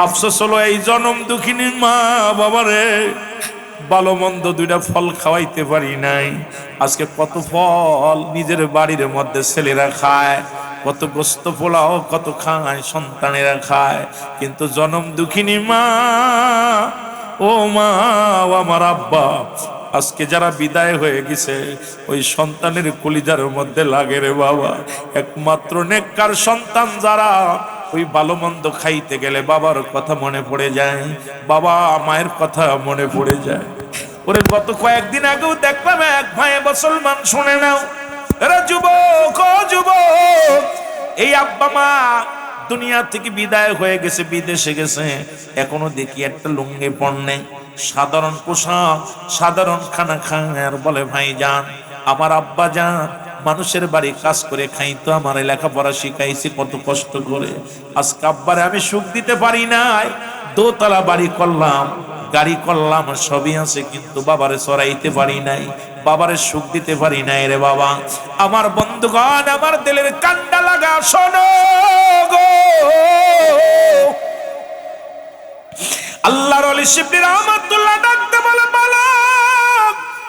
আফসোস হলো এই জনম দুঃখিনী মা বাবারে ভালো মন্দ দুইটা ফল খাওয়াইতে পারি নাই। আজকে কত ফল নিজের বাড়ির মধ্যে ছেলেরা খায়, কত গোস্ত পোলাও কত খায় সন্তানেরা খায়, কিন্তু জনম দুঃখিনী মা ও মা ও আমার আব্বা আজকে যারা বিদায় হয়ে গেছে ওই সন্তানের কলিজার মধ্যে লাগে রে বাবা। একমাত্র নেককার সন্তান যারা ওই ভালো মন্দ খাইতে গেলে বাবার কথা মনে পড়ে যায়, বাবা মায়ের কথা মনে পড়ে যায়। ওরে গত কয়েকদিন আগেও দেখলাম এক ভাই মুসলমান, শুনে নাও এরা যুবক ও যুবক, এই আব্বা মা দুনিয়া থেকে বিদায় হয়ে গেছে, বিদেশে গেছে, এখনো দেখি একটা লুঙ্গি পরনে, সাধারণ পোশাক, সাধারণ খানা খায়, আর বলে ভাই যান আমার আব্বা যান মানুষের বাড়ি কাজ করে খাইতো, আমার লেখাপড়া শিখাইছি কত কষ্ট করে, আজকে আব্বারে আমি সুখ দিতে পারি নাই, দোতলা বাড়ি করলাম, গাড়ি করলাম, সবই আছে, কিন্তু বাবারে চড়াইতে পারি নাই, বাবারে সুখ দিতে পারি নাই রে বাবা। আমার বন্ধুগণ, আমার দিলের কান্ডা লাগা শোনো গো, আল্লাহর ওলি শিবলি রহমাতুল্লাহ ডাকতে বলে বলো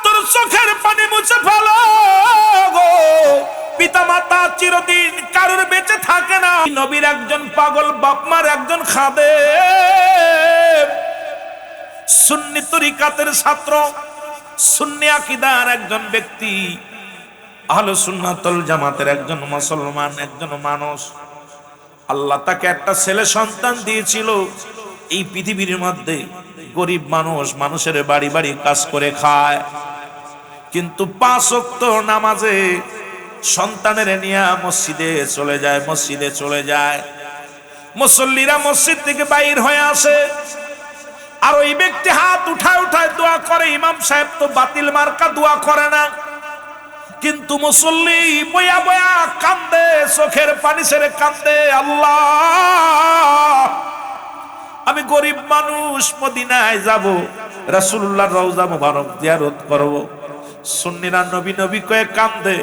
তোর চোখের পানি মুছে ফেলো গো, পিতা মাতা চিরদিন কারোর বেঁচে থাকে না, নবীর একজন পাগল বাপ মার একজন খাদেম, সুন্নি তরিকাতের ছাত্র, সুন্নি আকীদার একজন ব্যক্তি, আহলে সুন্নাতুল জামাতের একজন মুসলমান, একজন মানুষ, আল্লাহ তাকে একটা ছেলে সন্তান দিয়েছিল। এই পৃথিবীর মধ্যে গরিব মানুষ মানুষের বাড়ি বাড়ি কাজ করে খায়, কিন্তু 5 ওয়াক্ত নামাজে সন্তানের নিয়ে মসজিদে চলে যায়, মসজিদে চলে যায়, মুসল্লিরা মসজিদ থেকে বাইর হয়ে আসে, আর ওই ব্যক্তি হাত উঠায় উঠায় দোয়া করে, ইমাম সাহেব তো বাতিল মার্কা দোয়া করে না, কিন্তু মুসল্লি বয়া বয়া কান্দে, চোখের পানি ছেড়ে কান্দে, আল্লাহ আমি গরিব মানুষ, মদিনায় যাব, রাসূলুল্লাহর রওজা মুবারক জিয়ারত করব। সুন্নিরা নবী নবী কয়ে কান্দে,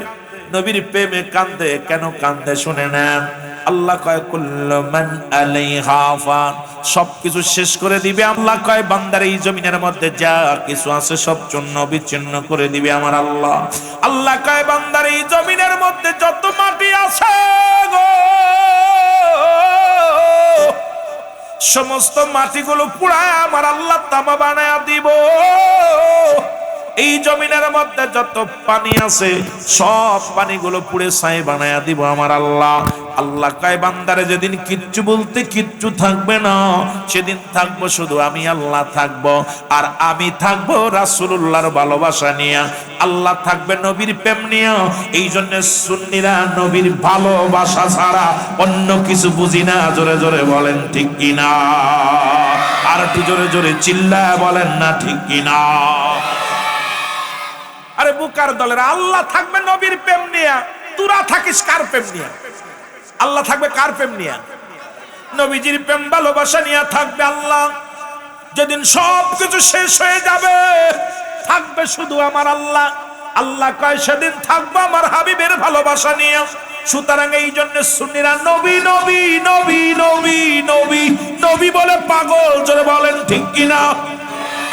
নবীর প্রেমে কান্দে, কেন কান্দে শুনে নেন। আল্লাহ কয় কুল্লু মান আলাইহা ফান, সবকিছু শেষ করে দিবে। আল্লাহ কয় বান্দার এই জমিনের মধ্যে যা কিছু আছে সব চূর্ণ বিচ্ছিন্ন করে দিবে আমার আল্লাহ। আল্লাহ কয় বান্দার এই জমিনের মধ্যে যত মাটি আছে গো, সমস্ত মাটিগুলো পুড়ায় আমার আল্লাহ তামা বানায়া দিব। এই জমিনের মধ্যে যত পানি আছে সব পানিগুলো পুড়ে ছাই বানায়া দিব আমার আল্লাহ। আল্লাহ কয় বান্দারে যেদিন কিচ্ছু বলতে কিচ্ছু থাকবে না, সেদিন থাকবো শুধু আমি আল্লাহ থাকবো, আর আমি থাকবো রাসূলুল্লাহর ভালোবাসা নিয়ে, আল্লাহ থাকবে নবীর প্রেম নিয়ে। এই জন্য সুন্নিরা নবীর ভালোবাসা ছাড়া অন্য কিছু বুঝি না। জোরে জোরে বলেন ঠিক কিনা, আর একটু জোরে জোরে চিল্লায় বলেন না ঠিক কিনা। আরে বুকার দলের, আল্লাহ থাকবে নবীর প্রেম নিয়ে, তোরা থাকিস কার প্রেম নিয়ে? আল্লাহ থাকবে কার প্রেম নিয়ে? নবীজির প্রেম ভালোবাসা নিয়ে থাকবে আল্লাহ। যেদিন সব কিছু শেষ হয়ে যাবে থাকবে শুধু আমার আল্লাহ। আল্লাহ কয় সেদিন থাকবো আমার হাবিবের ভালোবাসা নিয়ে। সুতরাং এই জন্য সুন্নিরা নবী নবী নবী নবী নবী নবী বলে পাগল। জোরে বলেন ঠিক কিনা।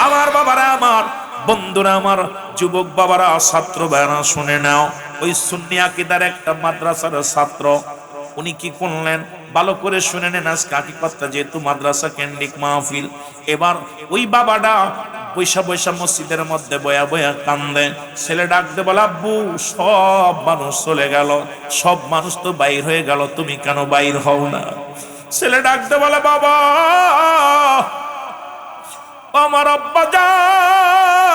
আমার বাবারা, আমার বন্ধুরা, আমার যুবক বাবারা, ছাত্র ভাইরা শুনে নাও। ওই সুন্নি আকীদার একটা মাদ্রাসার ছাত্র, উনি কি করলেন ভালো করে শুনে নেন। আজকে হাকিকতটা যেহেতু মাদ্রাসা কেন্দ্রিক মাহফিল, এবার ওই বাবাটা বৈশা বৈশা মসজিদের মধ্যে বয়া বয়া কান্দে। ছেলে ডাকতে বলে আব্বু সব মানুষ চলে গেল, সব মানুষ তো বাইর হয়ে গেল, তুমি কেন বাইর হও না? ছেলে ডাকতে বলে বাবা আমার আব্বা জান,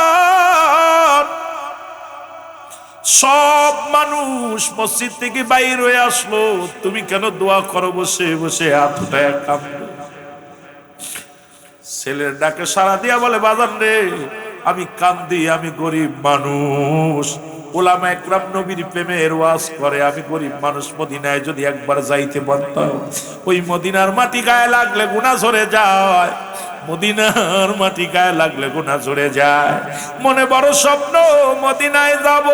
সব মানুষ মসজিদ থেকে বাইর হয়ে আসলো, তুমি কেন দোয়া করো বসে বসে হাত উঠায় কাঁদো? ছেলের ডাকে সাড়া দিয়া বলে বাজান রে, আমি কান্দি, আমি গরিব মানুষ। উলামা একরাম নবীর প্রেমের ওয়াজ করে, আমি গরিব মানুষ, মদিনায় যদি একবার যাইতে পারতাম। ওই মদিনার মাটি গায়ে লাগলে গুনাহ ঝরে যায়, মদিনার মাটি গায়ে লাগলে গুনাহ ঝরে যায়। মনে বড় স্বপ্ন মদিনায় যাব,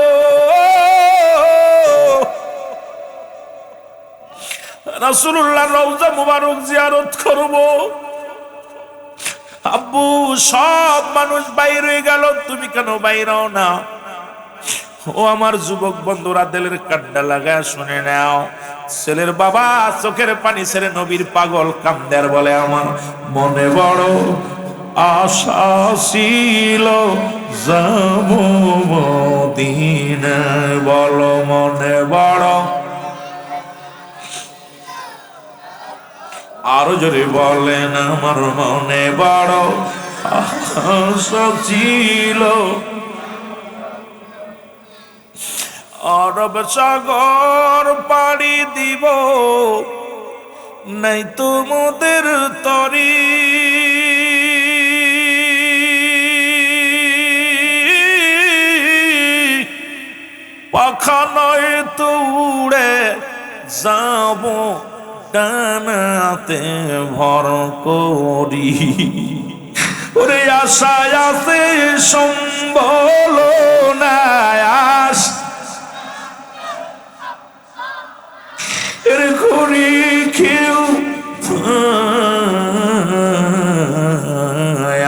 রাসূলুল্লাহর রওজা মুবারক জিয়ারত করব। আব্বু সব মানুষ বাইরে হয়ে গেল, তুমি কেন বাইরে হও না? ও আমার যুবক বন্ধুরা, দিলের কাড্ডা লাগায় শুনে নাও। ছেলের বাবা চোখের পানি ছেড়ে নবীর পাগল কান্দার বলে, আমার মনে বড় আশা ছিল যাব মদিনায়, বলো মনে বড়, আরো জোরে বলেন, আমার মনে বড় আশা ছিল। আরব সাগর পাড়ি দিব, নাই তোমাদের তরি, পাখা নয় তো উড়ে যাব ডানাতে ভর করি। ওরে আশায় আছে সম্বল নাই, আস এর ঘুরি কেউ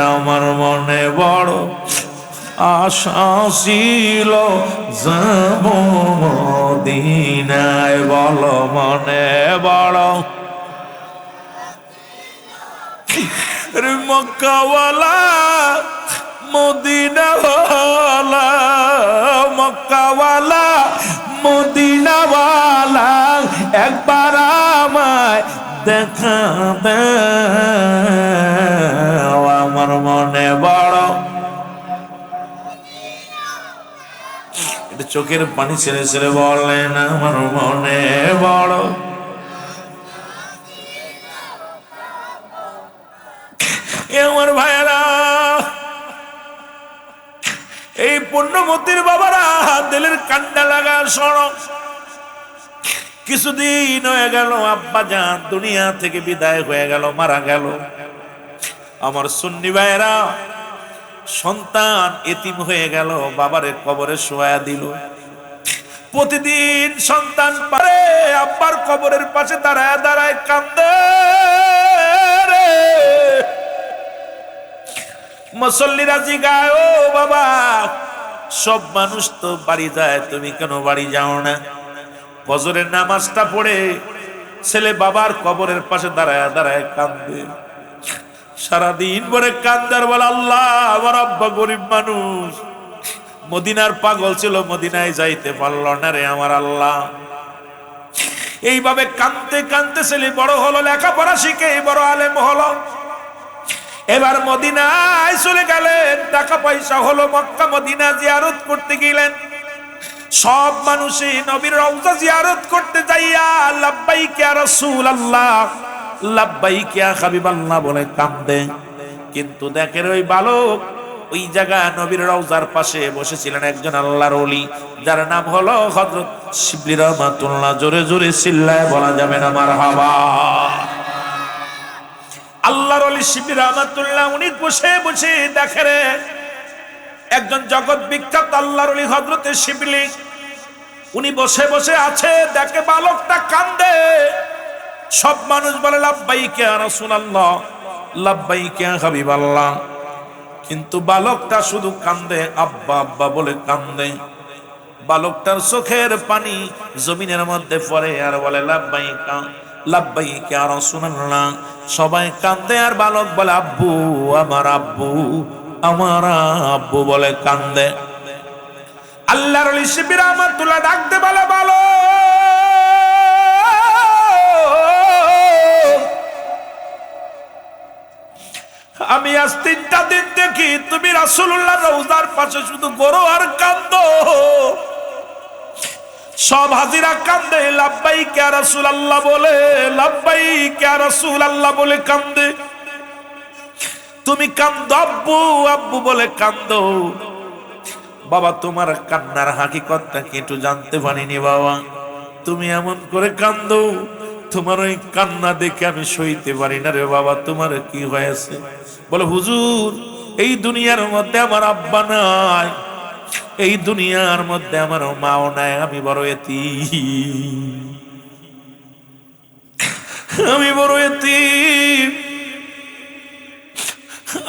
আমার মনে বড় আশা ছিল যাব মদিনায়, বলো মনে বড়। মক্কাওয়ালা মদিনাওয়ালা, মক্কাওয়ালা মদিনাওয়ালা, একবার আমায় দেখা দাও, আমার মনে বড়। এটা চোখের পানি ছেড়ে ছেড়ে বলেন, আমার মনে বড়। আমার ভাইয়েরা, এই পুণ্যমতির বাবারা, দিলের কান্ডা লাগা শোনো। কিছুদিন হয়ে গেল আব্বা জান দুনিয়া থেকে বিদায় হয়ে গেল, মারা গেল। আমার সুন্নি ভাইয়েরা, সন্তান এতিম হয়ে গেল, বাবারে কবরে শোয়া দিল। প্রতিদিন সন্তান পারে আব্বার কবরের পাশে দাঁড়ায় দাঁড়ায় কান্দে রে। মুসল্লিরা জিগায়, ও বাবা, সব মানুষ তো বাড়ি যায়, তুমি কেন বাড়ি যাও না? ফজরের নামাজটা পড়ে ছেলে বাবার কবরের পাশে দাঁড়ায় দাঁড়ায় কান্দে, সারাদিন ভরে কান্দার বলে, আল্লাহ আমার আব্বা গরিব মানুষ, মদিনার পাগল ছিল, মদিনায় যাইতে পারল না রে আমার আল্লাহ। এইভাবে কান্দতে কান্দতে ছেলে বড় হলো, লেখাপড়া শিখে বড় আলেম হলো। এবার মদিনায় চলে গেলেন, টাকা পয়সা হলো, মক্কা মদিনা জিয়ারত করতে গেলেন। সব মানুষই নবীর রওজা জিয়ারত করতে যাইয়া লাব্বাইক ইয়া রাসূলুল্লাহ, লাব্বাইক ইয়া হাবিবাল্লাহ বলে কান্দে। কিন্তু দেখেন ওই বালক ওই জায়গা নবীর রওজার পাশে বসেছিলেন একজন আল্লাহর ওলি, যার নাম হলো হযরত শিবলি রহমাতুল্লাহ। জোরে জোরে চিল্লায় বলা যাবে না মারহাবা। আল্লাহর ওলি শিবলি রহমাতুল্লাহ, উনি বসে বসে দেখে রে একজন জগৎ বিখ্যাত আল্লাহর ওলি হযরত শিবলি, উনি বসে বসে আছে, দেখে বালকটা কান্দে। সব মানুষ বলে লাব্বাইক ইয়া রাসূলুল্লাহ, লাব্বাইক ইয়া হাবিবাল্লাহ, কিন্তু বালকটা শুধু কান্দে, আব্বা আব্বা বলে কান্দে। বালকটার চোখের পানি জমিনের মধ্যে পড়ে আর বলে লাব্বাইকা লাব্বাইক ইয়া রাসূলুল্লাহ। সবাই কান্দে আর বালক বলে আব্বু আমার আব্বু আমার আব্বু বলে কান্দে। আল্লাহর ওলি শিবলি রহমাতুল্লাহ ডাকতে বলে, বালক আমি আজ 3টা দিন দেখি তুমি রাসূলুল্লাহ রওজার পাশে শুধু গরো আর কান্দো। সব হাজিরা কান্দে, লাব্বাইক ইয়া রাসূলুল্লাহ বলে, লাব্বাইক ইয়া রাসূলুল্লাহ বলে কান্দে। তুমি কান্দো আব্বু আব্বু বলে কান্দো। বাবা তোমার কান্নার হাকিকতটা কি একটু জানতে পারিনি বাবা, তুমি এমন করে কান্দো, তোমার ওই কান্না দেখে আমি সইতে পারি না রে বাবা, তোমার কি হয়েছে? বলে হুজুর এই দুনিয়ার মধ্যে আমার আব্বা নাই, এই দুনিয়ার মধ্যে আমার মাও নাই, আমি বড় এতিম, আমি বড় এতিম,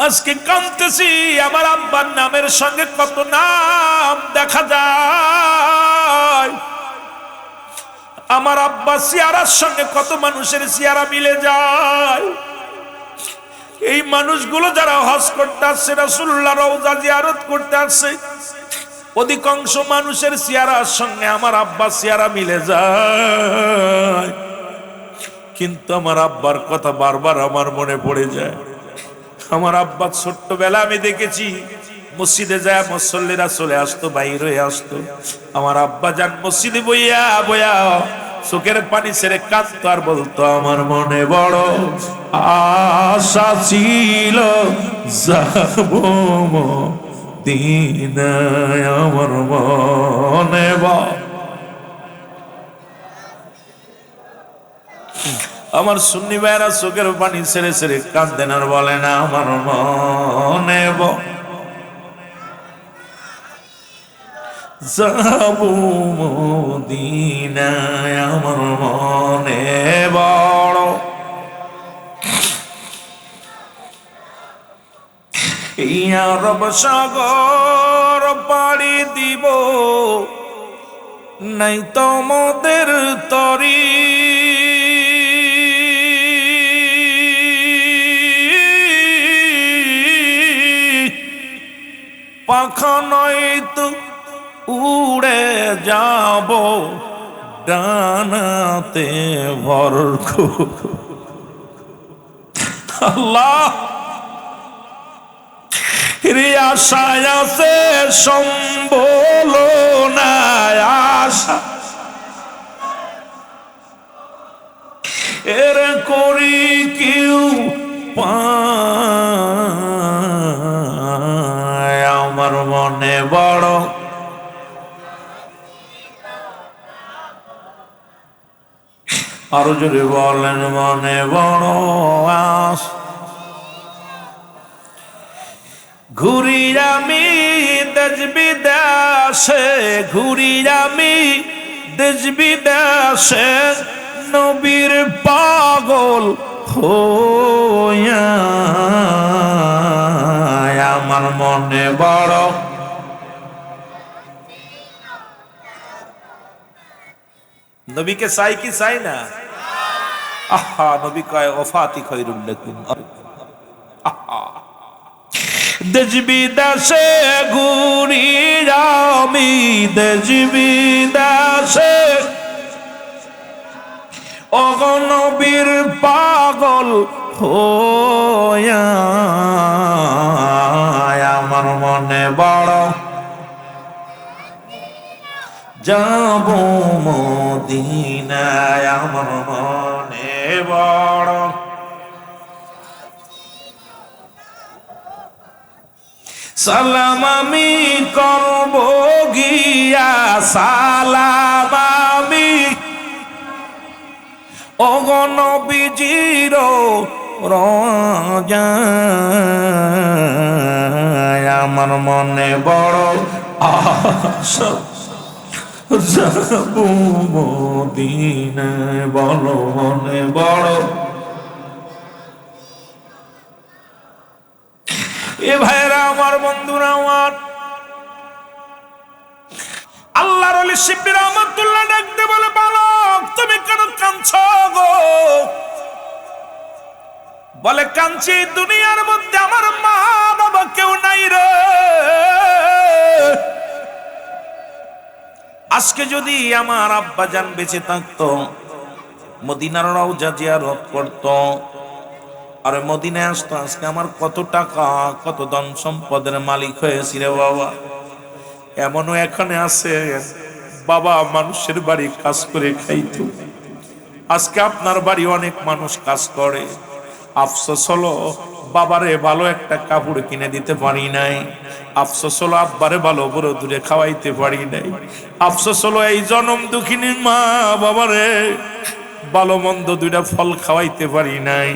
আজকে কাঁদতেছি, আমার আব্বার নামের সঙ্গে কত নাম দেখা যায়, আমার আব্বা সিয়ারার সঙ্গে কত মানুষের সিয়ারা মিলে যায়। এই মানুষগুলো যারা হজ করতে আসছে, রাসূলুল্লাহ রওজা জিয়ারত করতে আসছে, অধিকাংশ মানুষের সিয়ারার সঙ্গে আমার আব্বা সিয়ারা মিলে যায়, কিন্তু আমার আব্বার কথা বারবার আমার মনে পড়ে যায়। আমার আব্বা ছোট্টবেলা আমি দেখেছি মসজিদে যায় মুসল্লিরা চলে আসতো, বাইর হয়ে আসতো, আমার আব্বা যান মসজিদে বইয়া বইয়া চোখের পানি ছেড়ে কাঁদতো আর বলতো, আমার মনে বড় আশা ছিল যাবো মদিনায়, আমার মনে বড়। আমার সুন্নি ভাইরা চোখের পানি ছেড়ে ছেড়ে কাঁদেন আর বলেন, আমার মনে যাবো মদিনায়, আমার মনে বড়। ইয়া রব সাগর পাড়ি দিব, নাই তোমাদের তরি, পাখা নয়তো উড়ে যাব ডানাতে ভর। আল্লাহ রে আশায় আছে সম্বল না, আশা এর করি কেউ পায়, আমার মনে বড়। আরো জোরে বলেন, মনে বড় আস। ঘুরি আমি দেশ বিদেশে, ঘুরি আমি দেশ বিদেশে, নবীর পাগল হইয়া, আমার মনে বড়। নবীকে চাই কি চাই না? আহা, নবী কয় ওফাতি খায়রুল লাকুম। আহা, দেশ বিদেশে ঘুরি আমি, দেশ বিদেশে ওগো নবীর পাগল হইয়া, আমার মনে বড় যাবো মদিনায়, আমার মনে বড়। সালাম আমি করব গিয়া, সালাম আমি ওগো নবীজির রওজায়, আমার মনে বড় আশা যাবো মদিনায়, বলো মনে বড়। এ ভাইরা আমার, বন্ধুরা আমার, আল্লাহর ওলি শিবলি রহমাতুল্লাহ ডাকতে বলে, বালক তুমি কেন কাঁদছো গো? বলে, কাঁদছি দুনিয়ার মধ্যে আমার মা বাবা কেউ নাই রে। আজকে যদি আমার আব্বা জান বেঁচে থাকতো, মদিনার রওজা জিয়ারত করতো, আর মদিনায় আসতো, আজকে আমার কত টাকা কত ধন সম্পদের মালিক হয়েছি রে বাবা। এমনও এখানে আছে বাবা মানুষের বাড়ি কাজ করে খাইতো, আজকে আপনার বাড়ি অনেক মানুষ কাজ করে। আফসোস হলো বাবারে ভালো একটা কাপড় কিনে দিতে পারি নাই, আফসোস হলো আব্বারে ভালো বড় দূরে খাওয়াইতে পারি নাই, আফসোস হলো এই জনম দুঃখিনী মা বাবারে ভালো মন্দ দুইটা ফল খাওয়াইতে পারি নাই।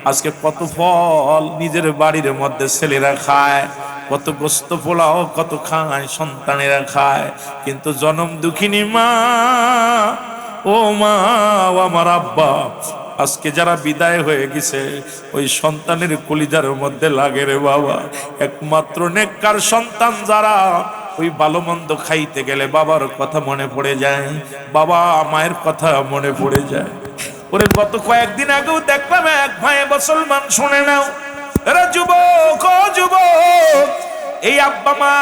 আজকে কত ফল নিজের বাড়ির মধ্যে ছেলেরা খায়, কত গোস্ত পোলাও কত খায় সন্তানেরা খায়, কিন্তু জনম দুঃখিনী মা, ও মা, ও আমার আব্বা আজকে যারা বিদায় হয়ে গেছে ওই সন্তানের কলিজার মধ্যে লাগে রে বাবা। একমাত্র নেককার সন্তান যারা ওই ভালো মন্দ খাইতে গেলে বাবার কথা মনে পড়ে যায়, বাবা মায়ের কথা মনে পড়ে যায়। ওরে গত কয়েকদিন আগেও দেখলাম এক ভাই মুসলমান, শুনে নাও এরা যুবক, ও যুবক, এই আব্বা মা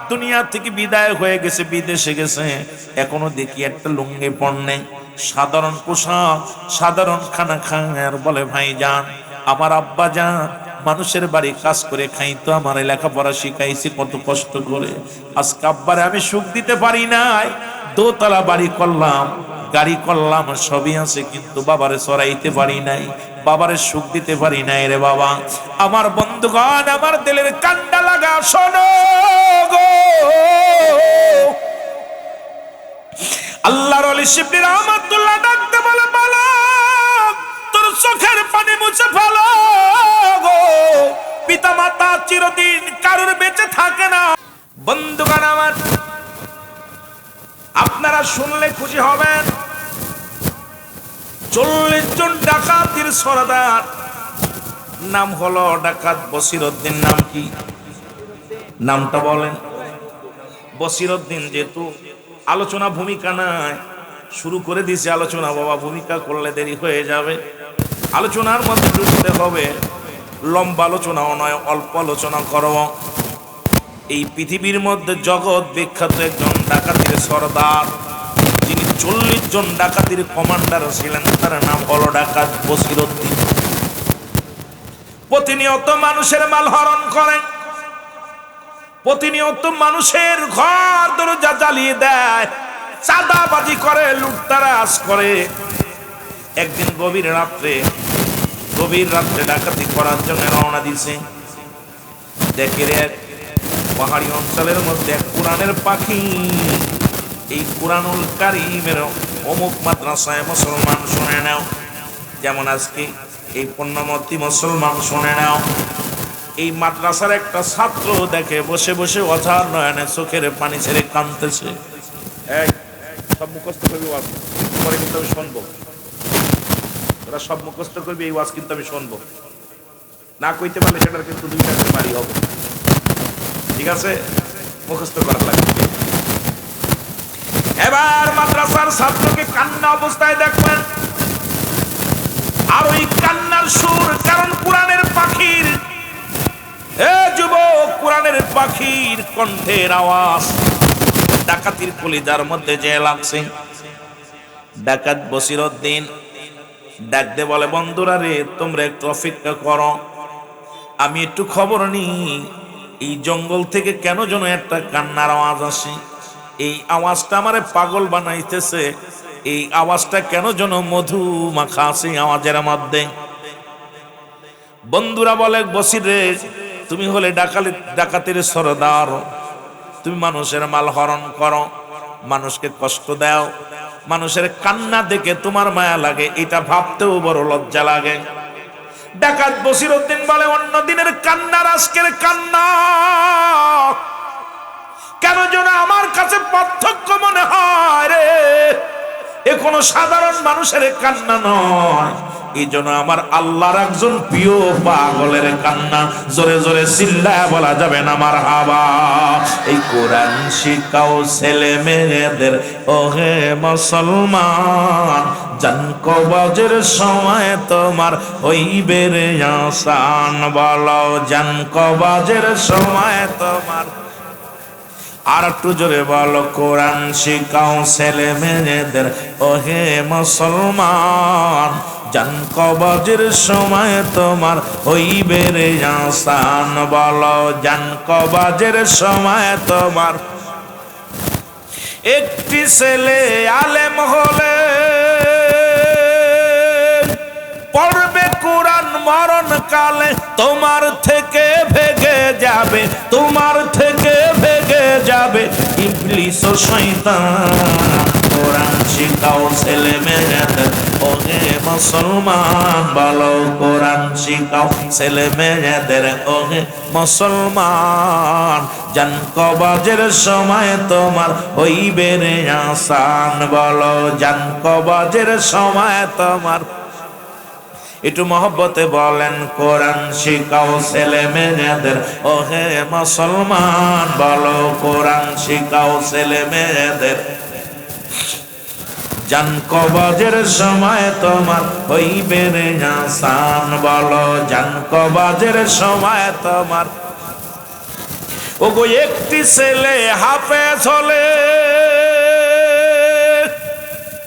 দুনিয়া থেকে বিদায় হয়ে গেছে, বিদেশে গেছে, এখনো দেখি একটা লুঙ্গি পরনে, সাধারণ পোশাক, সাধারণ খানা খায়, আর বলে ভাই যান আমার আব্বা যান মানুষের বাড়ি কাজ করে খাইতো, আমার লেখাপড়া শিখাইছি কত কষ্ট করে, আজকে আব্বারে আমি সুখ দিতে পারি নাই, দোতলা বাড়ি করলাম, গাড়ি করলাম, সবই আছে, কিন্তু বাবারে সরাইতে পারি নাই, বাবারে সুখ দিতে পারি নাই রে বাবা। আমার বন্ধুগণ, আমার দিলের কান্ডা লাগা শোনো গো, আল্লাহর ওলি শিবলি রহমাতুল্লাহ ডাকতে বলে বালক তোর চোখের পানি মুছে ফেলো গো, পিতা মাতা চিরদিন কারোর বেঁচে থাকে না। বন্ধুগণ আমার, আপনারা শুনলে খুশি হবেন, 40 জন ডাকাতের সরদার, নাম হলো ডাকাত বসিরউদ্দিন। নাম কি? নামটা বলেন। বসিরউদ্দিন। যেহেতু আলোচনা ভূমিকা নাই, শুরু করে দিয়েছে আলোচনা, বাবা ভূমিকা করলে দেরি হয়ে যাবে, আলোচনার মধ্যে ঢুকতে হবে, লম্বা আলোচনাও নয়, অল্প আলোচনা করব। এই পৃথিবীর মধ্যে জগৎ বিখ্যাত একজন ডাকাতের সরদার, যিনি 40 জন ডাকাতের কমান্ডার ছিলেন, তার নাম হলো ডাকাত বসিরউদ্দিন। প্রতিনিয়ত মানুষের মাল হরণ করেন, প্রতিনিয়ত মানুষের ঘর দরজা জ্বালিয়ে দেয়, চাঁদাবাজি করে, লুটতারাজ করে। একদিন গভীর রাত্রে ডাকাতি করার জন্য রওনা দিছে। দেখে রে, পাহাড়ি অঞ্চলের মধ্যে এক কোরআনের পাখি, এই কোরআনুল কারীমের অমুক মাদ্রাসায় মুসলমান, শুনে নাও, যেমন আজকে এই পুণ্যমতী মুসলমান, শুনে নাও, এই মাদ্রাসার একটা ছাত্র দেখে বসে বসে অঝার নয়নে চোখের পানি ছেড়ে কাঁদতেছে। সব মুখস্থ করবি ওয়াজ, পরে কিন্তু আমি শুনবো, তোরা সব মুখস্থ করবি, এই ওয়াজ কিন্তু আমি শুনবো, না কইতে পারলে সেটার কিন্তু 2 টাকা বাড়ি হবে, ঠিক আছে? মুখস্থ করা লাগবে। এবার মাদ্রাসার ছাত্রকে কান্না অবস্থায় দেখলেন, আর ওই কান্নার সুর, কারণ কোরআনের পাখির, এ যুবক, কোরআনের পাখির কণ্ঠের আওয়াজ ডাকাতির কলিজার মধ্যে যে লাগছে। ডাকাত বসিরউদ্দিন ডাকতে বলে, বন্ধুরা রে, তোমরা একটু অপেক্ষা করো, আমি একটু খবর নিই, এই জঙ্গল থেকে কেন যেন একটা কান্নার আওয়াজ আসে, এই আওয়াজটা আমারে পাগল বানাইতেছে, এই আওয়াজটা কেন যেন মধু মাখা আছে আওয়াজের মধ্যে। বন্ধুরা বলে, বসির রে, তুমি হলে ডাকাতের সরদার, তুমি মানুষের মাল হরণ করো, মানুষকে কষ্ট দাও, মানুষের কান্না দেখে তোমার মায়া লাগে, এটা ভাবতেও বড় লজ্জা লাগে। ডাকাত বসিরউদ্দিন বলে, অন্য দিনের কান্নার আজকের কান্না কেন যেন আমার কাছে পার্থক্য মনে হয় রে, এ কোনো সাধারণ মানুষের কান্না নয়, এই জন্য আমার আল্লাহর একজন প্রিয় পাগলের কান্না। জোরে জোরে চিল্লায় বলা যাবে না মারহাবা। এই কোরআন শিখাও ছেলে মেয়েদের, ওহে মুসলমান, জান কবজের সময় তোমার হইবে রে আসান, বলো জান কবজের সময় তোমার। আর একটু জোরে বলো, কোরআন শিখাও ছেলে মেয়েদের, ওহে মুসলমান, জান কবজের সময় তোমার হইবে রে আসান, বলো জান কবজের সময় তোমার। একটি ছেলে আলেম হলে পড়বে কোরআন, মরণ কালে তোমার থেকে ভেগে যাবে, তোমার থেকে ভেগে যাবে ইবলিস ও শয়তান। কোরআন শিখাও ছেলে মেয়েদের, ওহে মুসলমান, বলো কোরআন শিখাও ছেলে মেয়েদের, ওহে মুসলমান, জান কবজের সময় তোমার হইবে রে আসান, বলো জান কবজের সময় তোমার। একটু মহব্বতে বলেন কোরআন শিখাও ছেলে মেয়েদের। ও হে মুসলমান বলো কোরআন শিখাও ছেলে মেয়েদের। জান কবজের সময় তোমার হইবে রে আসান, বলো জান কবজের সময় তোমার। ওগো একটি ছেলে হাফেজ হলে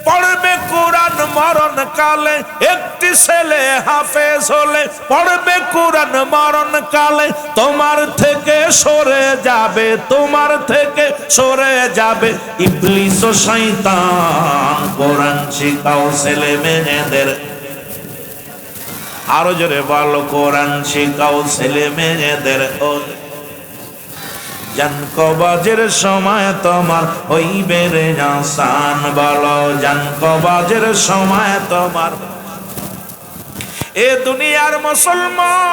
পড়বে কোরআন মরণ কালে, একটি ছেলে হাফেজ হলে পড়বে কোরআন মরণ কালে। তোমার থেকে সরে যাবে, তোমার থেকে সরে যাবে ইবলিস ও শয়তান। কোরআন শিখাও ছেলে মেয়েদের। আরো জোরে বলো কোরআন শিখাও ছেলে মেয়েদের। ও জান কবজের সময় তোমার হইবে রে আসান, বলো জান কবজের সময় তোমার। এ দুনিয়ার মুসলমান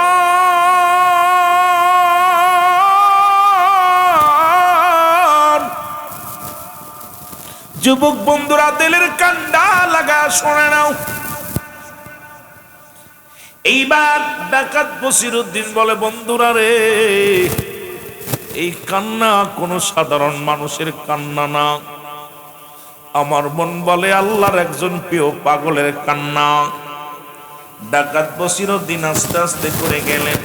যুবক বন্ধুরা দিলের কান্ডা লাগা শুনে নাও। এইবার ডাকাত বসিরউদ্দিন বলে, বন্ধুরা রে, এই কান্না কোনো সাধারণ মানুষের কান্না না। আমার মন বলে আল্লাহর একজন প্রিয় পাগলের কান্না। ডাকাত বসিরউদ্দিন আস্তে আস্তে করে গেলেন,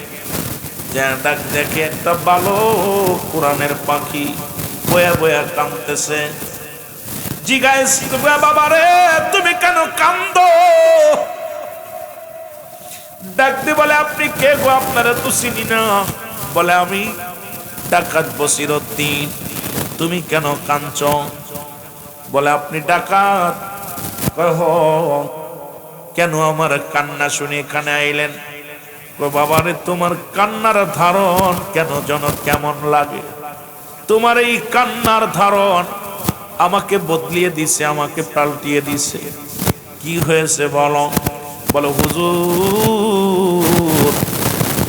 ডাক দেখে একটা ভালো কোরআনের পাখি বয়া বয়া কাঁদতেছে। জিজ্ঞাস বাবা রে, তুমি কেন কান্দো? ডাকতে বলে, আপনি কে গো? আপনারা তো চিনি না। বলে, আমি ডাকাত বসিরউদ্দিন। তুমি কেন কাঁদছ? বলে, আপনি ডাকাত? কহ, কেন আমার কান্না শুনে এখানে আইলেন? বাবারে, তোমার কান্নার ধারণ কেন যেন কেমন লাগে। তোমার এই কান্নার ধারণ আমাকে বদলিয়ে দিছে, আমাকে পাল্টিয়ে দিছে। কি হয়েছে বলো? বলো, হুজুর,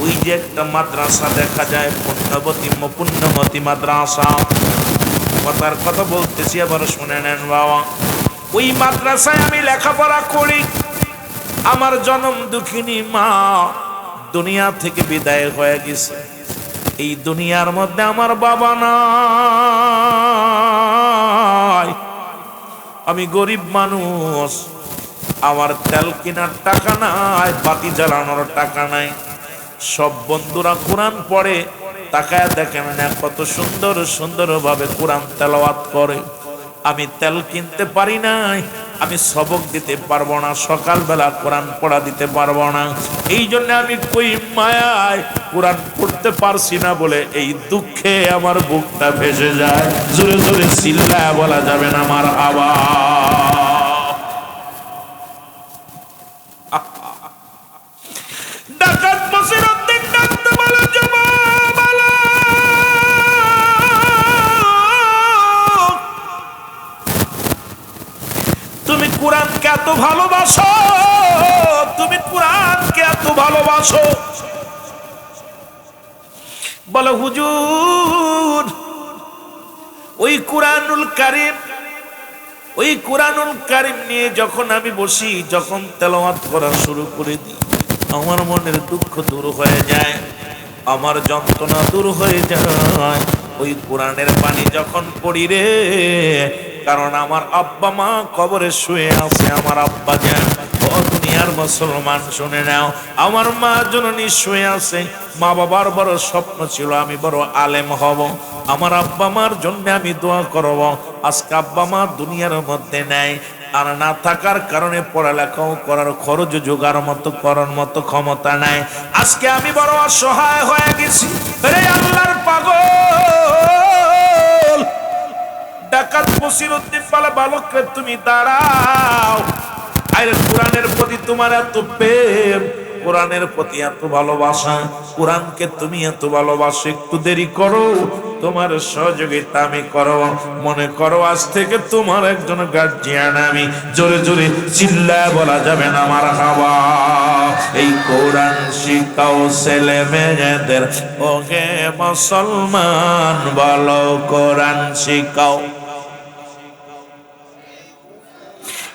ওই যে একটা মাদ্রাসা দেখা যায়, পুণ্যমতি মাদ্রাসা, কথার কথা বলতেছি, আবার শুনে নেন বাবা। ওই মাদ্রাসায় আমি লেখাপড়া করি। আমার জনম দুঃখিনী মা দুনিয়া থেকে বিদায় হয়ে গেছে। এই দুনিয়ার মধ্যে আমার বাবা নাই। আমি গরিব মানুষ, আমার তেল কেনার টাকা নাই, বাতি জ্বালানোর টাকা নাই। সব বন্ধুরা কোরআন পড়ে, তাকায় দেখেন না কত সুন্দর সুন্দর ভাবে কোরআন তেলাওয়াত করে। আমি তেল কিনতে পারি নাই, আমি সবক দিতে পারবো না, সকালবেলা কোরআন পড়া দিতে পারবো না। এই জন্য আমি কই মায়ায় কোরআন পড়তে পারছি না বলে এই দুঃখে আমার বুকটা ভেসে যায়। জোরে জোরে চিল্লায় বলা যাবে না আমার আওয়াজ। ডাকাত বসিরউদ্দিন ডাকতে বলে, তুমি কোরআনকে এত ভালোবাসো, তুমি কোরআনকে এত ভালোবাসো। বলে, হুজুর, ওই কোরআনুল কারীম নিয়ে যখন আমি বসি, যখন তেলাওয়াত করা শুরু করে দিই, আমার মনের দুঃখ দূর হয়ে যায়, আমার যন্ত্রণা দূর হয়ে যায়। ওই কোরআনের পানি যখন পড়ি রে, কারণ আমার আব্বা মা কবরে শুয়ে আছে। আমার আব্বা যান, ও দুনিয়ার মুসলমান শুনে নাও, আমার মা জননী শুয়ে আছে। মা বাবার বড় স্বপ্ন ছিল আমি বড় আলেম হব, আমার আব্বা মার জন্য আমি দোয়া করব। আজকে আব্বা মা দুনিয়ার মধ্যে নেই, আর না থাকার কারণে পড়ালেখাও করার খরচ জোগাড় মতো করার মতো ক্ষমতা নাই। আজকে আমি বড় অসহায় হয়ে গেছি রে আল্লাহর পাগল। ডাকাত বসিরউদ্দিন বলে, বালক রে, তুমি দাঁড়াও। আরে কোরআনের প্রতি তোমার এত প্রেম, কোরআনের প্রতি এত ভালোবাসা, কোরআনকে তুমি এত ভালোবাসো, একটু দেরি করো, তোমার সহযোগিতা আমি করো। মনে করো আজ থেকে তোমার একজন গার্জিয়ান আমি। জোরে জোরে চিল্লায় বলা যাবে না আমার হাওয়া। এই কোরআন শিখাও ছেলে মেয়েদের। ওহে মুসলমান বলো কোরআন শিখাও।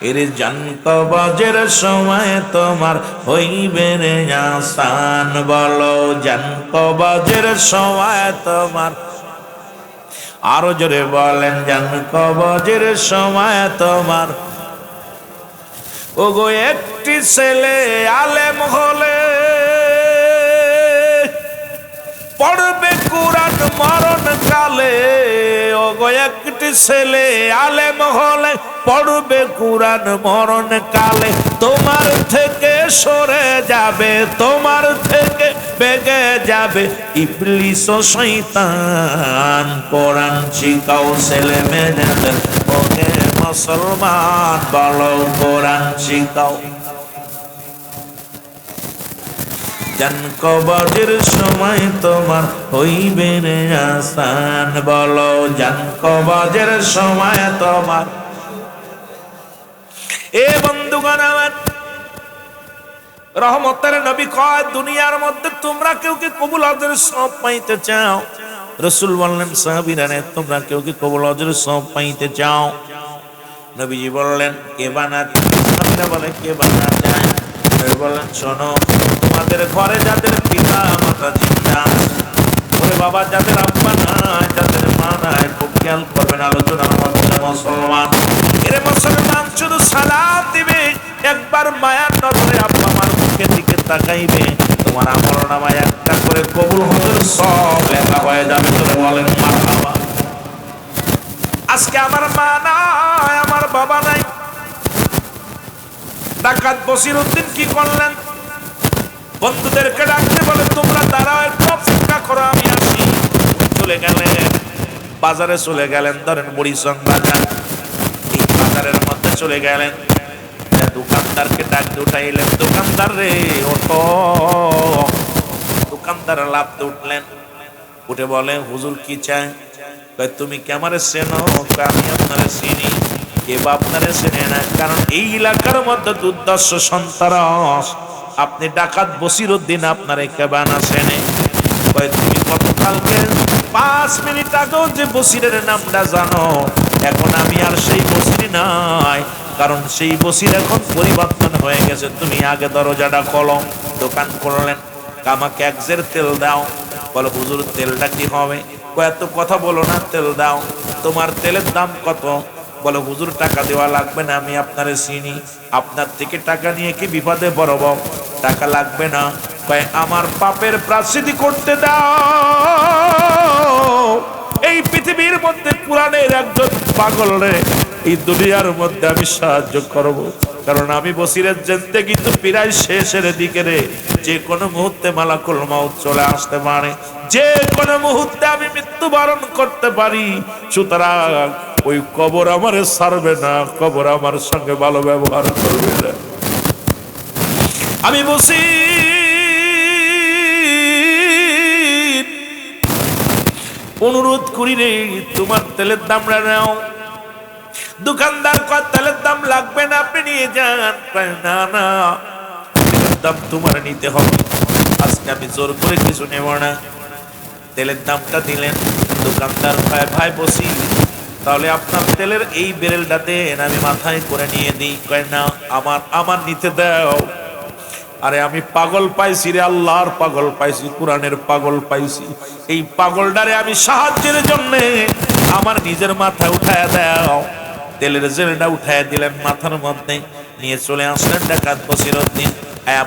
এর জান কবজের সময় তোমার হইবে রে আসান, বলো জান কবজের সময় তোমার, আরো জোরে বলেন জান কবজের সময় তোমার। ওগো একটি ছেলে আলেম হলে পড়বে কুরআন মরণ কালে, ওগো একটি ছেলে আলেম হলে পড়বে কুরআন মরণ কালে, তোমার থেকে সরে যাবে, তোমার থেকে বেগে যাবে ইবলিস ও শয়তান। কোরআন শিখাও ছেলে মেয়েদের ওকে মুসলমান, বলো কোরআন শিখাও। জান কবজের সময় তোমার হইবে রে আসান, বলো জান কবজের সময় তোমার। এ বন্ধুগণ আমার, রহমতের নবী কয় দুনিয়ার মধ্যে তোমরা কেউ কি কবুল হজের সওয়াব পাইতে চাও? রাসূল বললেন সাহাবীরা রে তোমরা কেউ কি কবুল হজের সওয়াব পাইতে চাও? নবীজি বললেন কে বানাতে? সাহাবীরা বলে কে বানাতে? নবী বললেন শোনো, তোমাদের ঘরে যাদের পিতা মাতা জিন্দা, ওরে বাবা যাদের আব্বা নাই, যাদের মা নাই, খুব খেয়াল করবেন আলোচনার মধ্যে মুসলমান। এরে মুসলমান শুধু সালাম দিবে, একবার মায়ার নজরে আব্বা মার মুখের দিকে তাকাইবে, তোমার আমলনামায় একটা করে কবুল হজের সব লেখা হয়ে যাবে। তোরে বলেন মারহাবা। আজকে আমার মা নাই, আমার বাবা নাই, ডাকাত বসির উদ্দিন কি করলেন? বন্ধুদেরকে ডাকতে বলে তোমরা দাঁড়াও একটু অপেক্ষা করো আমি আসি। চলে গেলেন বাজারে, চলে গেলেন ধরেন বড়িসং বাজার, এই বাজারের মধ্যে চলে গেলেন, দোকানদারকে ডাকতে উঠাইলেন, দোকানদার রে ওঠো। দোকানদার লাফতে উঠলেন, উঠে বলে হুজুর কি চাই? তুমি কি আমারে চেনো? আমি আপনারে চিনি। কে বা আপনারে চেনে না, কারণ এই এলাকার মধ্যে দুর্দর্শ সন্ত্রাস, আপনি ডাকাত বসির উদ্দিন আপনারে কেবা না চেনে। তুমি গতকালকে 5 মিনিট আগেও যে বসিরের নামটা জানো, এখন আমি আর সেই বসির নাই, কারণ সেই বসির এখন পরিবর্তন হয়ে গেছে। তুমি আগে দরজাটা খোলো। দোকান করলেন, আমাকে 1 সের তেল দাও। বলো হুজুর তেলটা কি হবে? এত কথা বলো না, তেল দাও। তোমার তেলের দাম কত? বলো হুজুর টাকা দেওয়া লাগবে না, আমি আপনারে চিনি, আপনার থেকে টাকা নিয়ে কি বিপদে পড়ব? টাকা লাগবে না। আমার পাপের প্রায়শ্চিত্ত করতে দাও। এই পৃথিবীর মধ্যে কোরআনের একজন পাগল রে এই দুনিয়ার মধ্যে আমি সাহায্য করব, কারণ আমি বসিরের জিন্দেগি তো প্রায় শেষের দিকে রে। যে কোনো মুহূর্তে মালাকুল মউত চলে আসতে পারে, যে কোনো মুহূর্তে আমি মৃত্যুবরণ করতে পারি। সুতরাং ওই কবর আমারে ছাড়বে না, কবর আমার সঙ্গে ভালো ব্যবহার করবে না। আমি বসি অনুরোধ করি রে, তোমার তেলের দামটা নাও। দোকানদার কয় তেলের দাম লাগবে না, আপনি নিয়ে যান। না না, তেলের দাম তোমার নিতে হবে, আজকে আমি জোর করে কিছু নেব না। তেলের দামটা দিলেন। দোকানদার কয় ভাই বসি, তাহলে আপনার তেলের এই বেরেলটা দেন, আমি মাথায় করে নিয়ে দিই। কয় না, আমার নিতে দাও। আরে আমি পাগল পাইছি রে, আল্লাহর পাগল পাইছি, কোরআনের পাগল পাইছি। এই পাগলটারে আমি সাহায্যের জন্য আমার নিজের মাথায় উঠায় দাও। তেলের জেলটা উঠায় দিলেন মাথার মধ্যে, নিয়ে চলে আসলেন ডাকাত বসির উদ্দিন।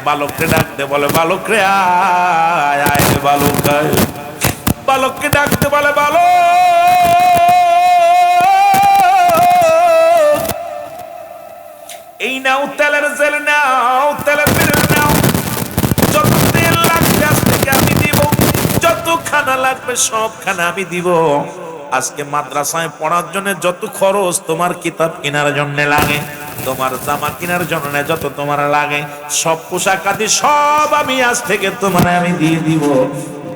বালককে ডাকতে বলে বালক রে আয় আয়, বালক আয়। বালককে ডাকতে বলে বালক এই নাও তেলের জেল, নাও তেলের বেরেল নাও, যত তেল লাগবে আজ থেকে আমি দিব, যত খানা লাগবে সব খানা আমি দিব। আজকে মাদ্রাসায় পড়ার জন্য যত খরচ, তোমার কিতাব কেনার জন্য লাগে, তোমার জামা কেনার জন্য যত তোমার লাগে, সব পোশাক আদি সব আমি আজ থেকে তোমার আমি দিয়ে দিব।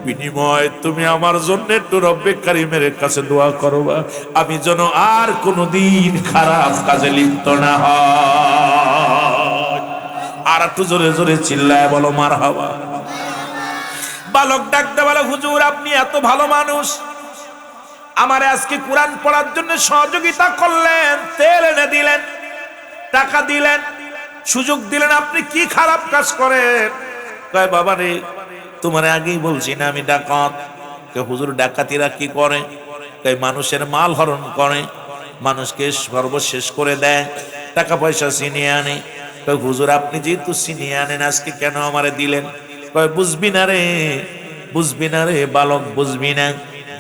বিনিময় তুমি আমার জন্য একটু রব্বে কারিমের কাছে দোয়া করবা, আমি যেন আর কোনোদিন খারাপ কাজে লিপ্ত না হয়। আর একটু জোরে জোরে চিল্লায় বলো মারহাবা। বালক ডাকতে বলে হুজুর আপনি এত ভালো মানুষ, আমারে আজকে কোরআন পড়ার জন্য সহযোগিতা করলেন, তেল এনে দিলেন, টাকা দিলেন, সুযোগ দিলেন, আপনি কি খারাপ কাজ করেন? কয় বাবা রে, তোমার আগেই বলছি না আমি ডাকাত। হুজুর ডাকাতিরা কি করে? কয় মানুষের মাল হরণ করে, মানুষকে সর্বশেষ করে দেয়, টাকা পয়সা ছিনিয়ে আনে। কয় হুজুর আপনি যেহেতু ছিনিয়ে আনেন, আজকে কেন আমারে দিলেন? কয় বুঝবি না রে, বুঝবি না রে বালক, বুঝবি না।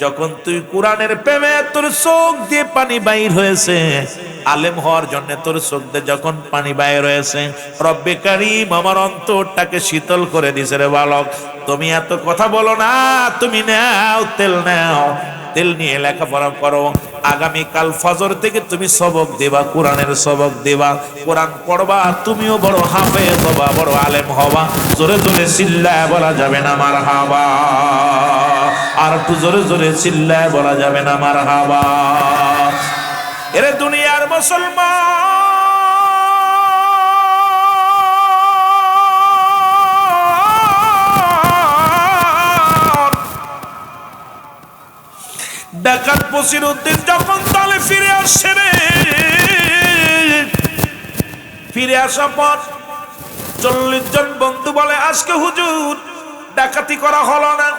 যখন তুই কোরআনের প্রেমে তোর চোখ দিয়ে পানি বাইর হয়েছে, আলেম হওয়ার জন্য তোর চোখ দিয়ে যখন পানি বাইর হয়েছে, রব্বে কারীম আমার অন্তরটাকে শীতল করে দিছে রে বালক। তুমি এত কথা বলো না, তুমি নাও তেল, নাও তেল নিয়ে লেখাপড়া করো। আগামীকাল ফজর থেকে তুমি সবক দেবা, কোরআনের সবক দেবা, কোরআন পড়বা, তুমিও বড় হাফেজ হবা, বড় আলেম হবা। জোরে জোরে চিল্লায় বলা যাবে না মারহাবা, আর একটু জোরে জোরে চিল্লায় বলা যাবে না মারহাবা। এরে দুনিয়ার মুসলমান, ডাকাত বসিরউদ্দিন যখন দলে ফিরে আসছে রে, ফিরে আসার পর 40 জন বন্ধু বলে আজকে হুজুর ডাকাতি করা হলো না,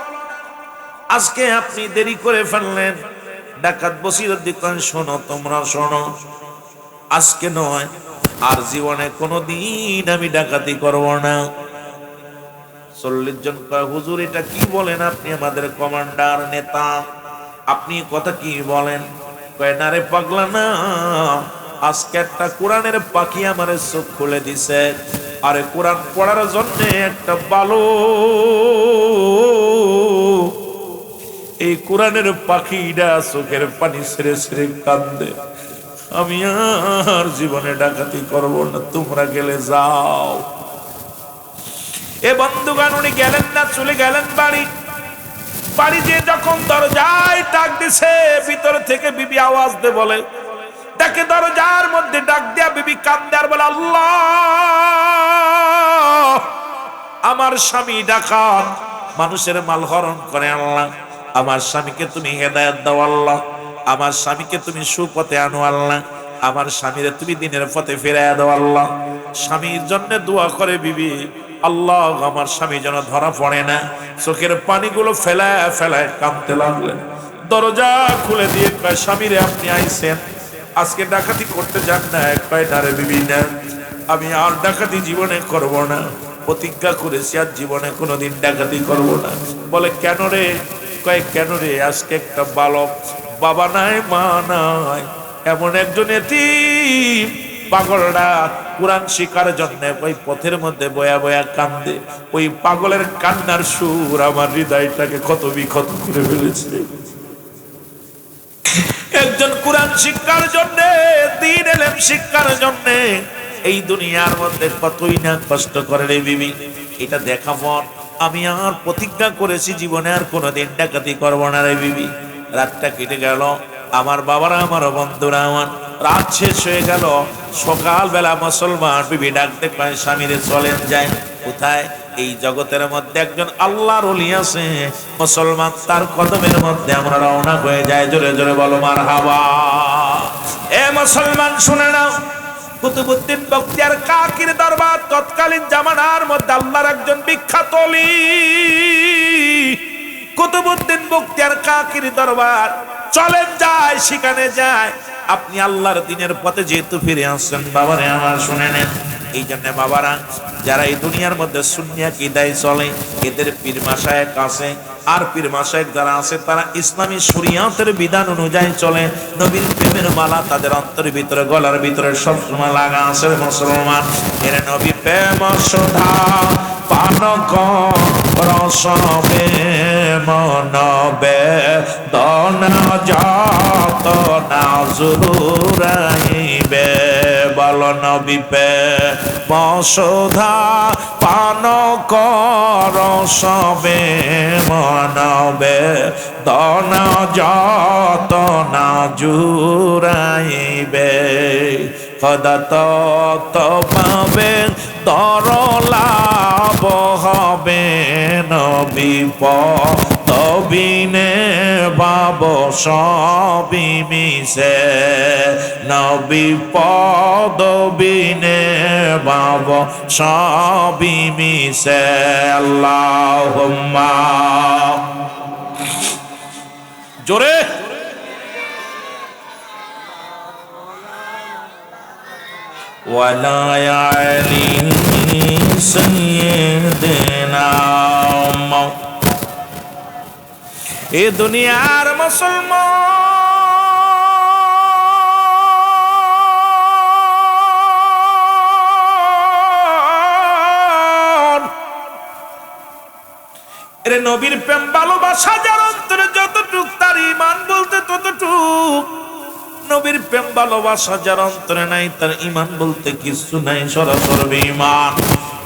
আজকে আপনি দেরি করে ফেললেন। ডাকাত বসিরউদ্দিন কয় শোনো, তোমরা শোনো, আজকে নয় আর জীবনে কোনোদিন আমি ডাকাতি করব না। 40 জন কয় হুজুর এটা কি বলেন আপনি? আমাদের কমান্ডার, নেতা, আপনি কথা কি বলেন? কয় না রে পাগলা না, আজকে একটা কোরআনের পাখি আমার চোখ খুলে দিছে। আরে কোরআন পড়ার জন্য একটা ভালো, এই কোরআনের পাখিটা চোখের পানি ছেড়ে ছেড়ে কান্দে। আমি আর জীবনে ডাকাতি করব না, তোমরা গেলে যাও। এ বন্ধুগণ, উনি গেলেন না, চলে গেলেন বাড়ি। বাড়ি যে যখন দরজায় ডাক দিছে, ভিতর থেকে বিবি আওয়াজ দিয়ে বলে, ডাকে দরজার মধ্যে ডাক দেয়া বিবি কান্দে আর বলে আল্লাহ, আমার স্বামী ডাকাত, মানুষের মাল হরণ করে। আল্লাহ আমার স্বামীকে তুমি হেদায়েত দাও, আল্লাহ আমার স্বামীকে তুমি সুপথে আনো, আল্লাহ আমার স্বামীরে তুমি দিনের পথে ফিরাইয়া দাও। আল্লাহ স্বামীর জন্য দোয়া করে বিবি, আল্লাহ আমার স্বামী যেন ধরা পড়ে না। চোখের পানিগুলো ফেলায় ফেলায় কাঁদতে লাগলেন। দরজা খুলে দিয়ে কয় স্বামীরে আপনি আইছেন, আজকে ডাকাতি করতে যান না? কয় না রে বিবি, না আমি আর ডাকাতি জীবনে করব না, প্রতিজ্ঞা করেছি আর জীবনে কোনোদিন ডাকাতি করব না। বলে কেন রে? কয় কেন রে, আজকে একটা বালক, বাবা নাই মা নাই, এমন একজন এতিম, পাগলরা কোরআন শিকার জন্য ওই পথের মধ্যে বয়া বয়া কান্দে। ওই পাগলের কান্নার সুর আমার হৃদয়টাকে ক্ষত বিক্ষত করে ফেলেছে। একজন কোরআন শিক্ষার জন্য, দ্বীন ইলম শিক্ষার জন্য এই দুনিয়ার মধ্যে কতই না কষ্ট করে রে বিবি। এটা দেখা পর আমি আর প্রতিজ্ঞা করেছি জীবনে আর কোনোদিন ডাকাতি করবো না রে বিবি। রাতটা কেটে গেল, আমার বাবারা, আমার বন্ধুরা, আমার রাত শেষ হয়ে গেল। সকালবেলা মুসলমান বিবি ডাকতে পায় স্বামীরে চলেন যায়। কোথায়? এই জগতের মধ্যে একজন আল্লাহর ওলি আছে, মুসলমান, তার কদমের মধ্যে আমরা রওনা হয়ে যাই। জোরে জোরে বলো মারহাবা। এ মুসলমান শুনে নাও, কুতুবউদ্দিন বখতিয়ার কাকির দরবার তৎকালীন জামানার মধ্যে আল্লাহর একজন বিখ্যাত ওলি। কুতুবউদ্দিন বখতিয়ার কাকির দরবার চলেন যায়, সেখানে যায়। আপনি আল্লাহর দ্বীনের পথে যেহেতু ফিরে আসছেন, বাবারে আমার শুনে নেন। এই জন্য বাবারা, যারা এই দুনিয়ার মধ্যে সুন্নি আকীদায় চলে, এদের পীর মাশায়েখ আছে, আর পীর মাশায়েখ যারা আছে তারা ইসলামী শরীয়তের বিধান অনুযায়ী চলে। নবীর প্রেমের মালা তাদের অন্তরের ভিতরে, গলার ভিতরে সবসময় লাগা আছে। মুসলমান, এর নবী প্রেম সুধা পান রসবে মনবে দনা যত না জুরাইবে। বল নবী প্রেম সুধা পান রসবে মনবে দনা যত না জুরাইবে। খোদা তত পাবে, তরলাভ হবে নবী নবী পদবিনে বাব সবই মিশে, নবী পদবিনে বাব সবই মিশে। আল্লাহুম্মা জোরে ওয়ালা আলি সাইয়্যিদিনা। এ দুনিয়ার মুসলমান, এর নবীর প্রেম ভালোবাসা যার অন্তরে যতটুক, তার ঈমান বলতে ততটুক। নবীর প্রেম ভালোবাসা যার অন্তরে নাই, তার ঈমান বলতে কিছু নাই, সরাসরি বেঈমান।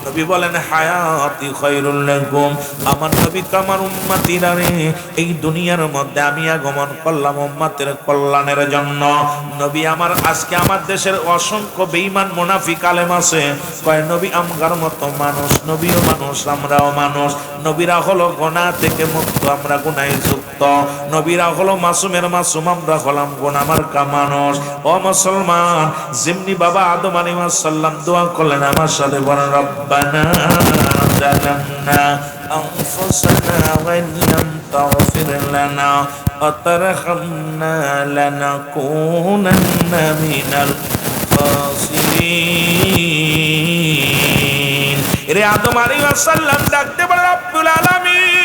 নবী বলেন হায়াতি খায়রুল লাকুম, আমার নবী আমার উম্মতিরা রে, এই দুনিয়ার মধ্যে আমি আগমন করলাম উম্মতের কল্যাণের জন্য। নবী আমার, আজকে আমার দেশের অসংখ্য বেঈমান মুনাফিক আলেম আছে, কয় নবী আমগার মতো মানুষ, নবীও মানুষ আমরাও মানুষ, নবীরা হলো গুনাহ থেকে মুক্ত, আমরা গুনাহে যুক্ত, নবীরা হলো মাসুমের মাসুম, আমরা হলাম গুনাহমার মানুষ। ও মুসলমান, যেমনি বাবা আদম আলাইহিস সালাম দোয়া করলেন, আমার সাথে বলেন রব্বানা যালামনা আনফুসানা ওয়া ইল্লাম তাগফির লানা ওয়া তারহামনা লানাকুনান্না মিনাল খাসিরিন। রে আদম আলাইহিস সালাম ডাকতে বলে রব্বুল আলামিন,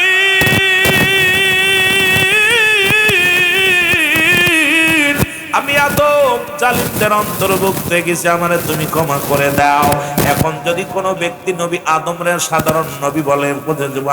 আমি আদম জালিমদের অন্তর্ভুক্ত গেছি, আমারে তুমি ক্ষমা করে দাও। এখন যদি কোনো ব্যক্তি নবী আদমরে সাধারণ নবী বলে,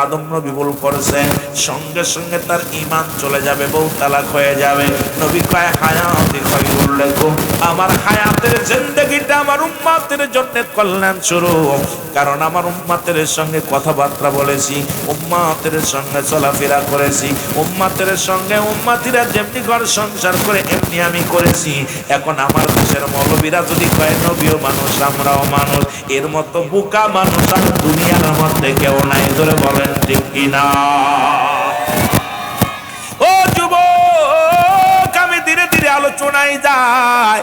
আদম নবী ভুল করেছে, সঙ্গে সঙ্গে তার ঈমান চলে যাবে, বউ তালাক হয়ে যাবে। নবী কয় হায়াতি খায়রুল লাকুম, আমার হায়াতের জিন্দেগিটা আমার উম্মতের জন্য কল্যাণ স্বরূপ, কারণ আমার উম্মতের সঙ্গে কথাবার্তা বলেছি, উম্মতের সঙ্গে চলাফেরা করেছি, উম্মতের সঙ্গে উম্মতিরা যেমনি ঘর সংসার করে এমনি আমি করেছি। এখন আমার দেশের মৌলবীরা যদি কয় নবীও মানুষ আমরাও মানুষ, এর মতো বোকা মানুষ আর দুনিয়ার মধ্যে কেউ নাই, ধরে বলেন ঠিক কিনা? ও যুবক, আমি ধীরে ধীরে আলোচনায় যাই,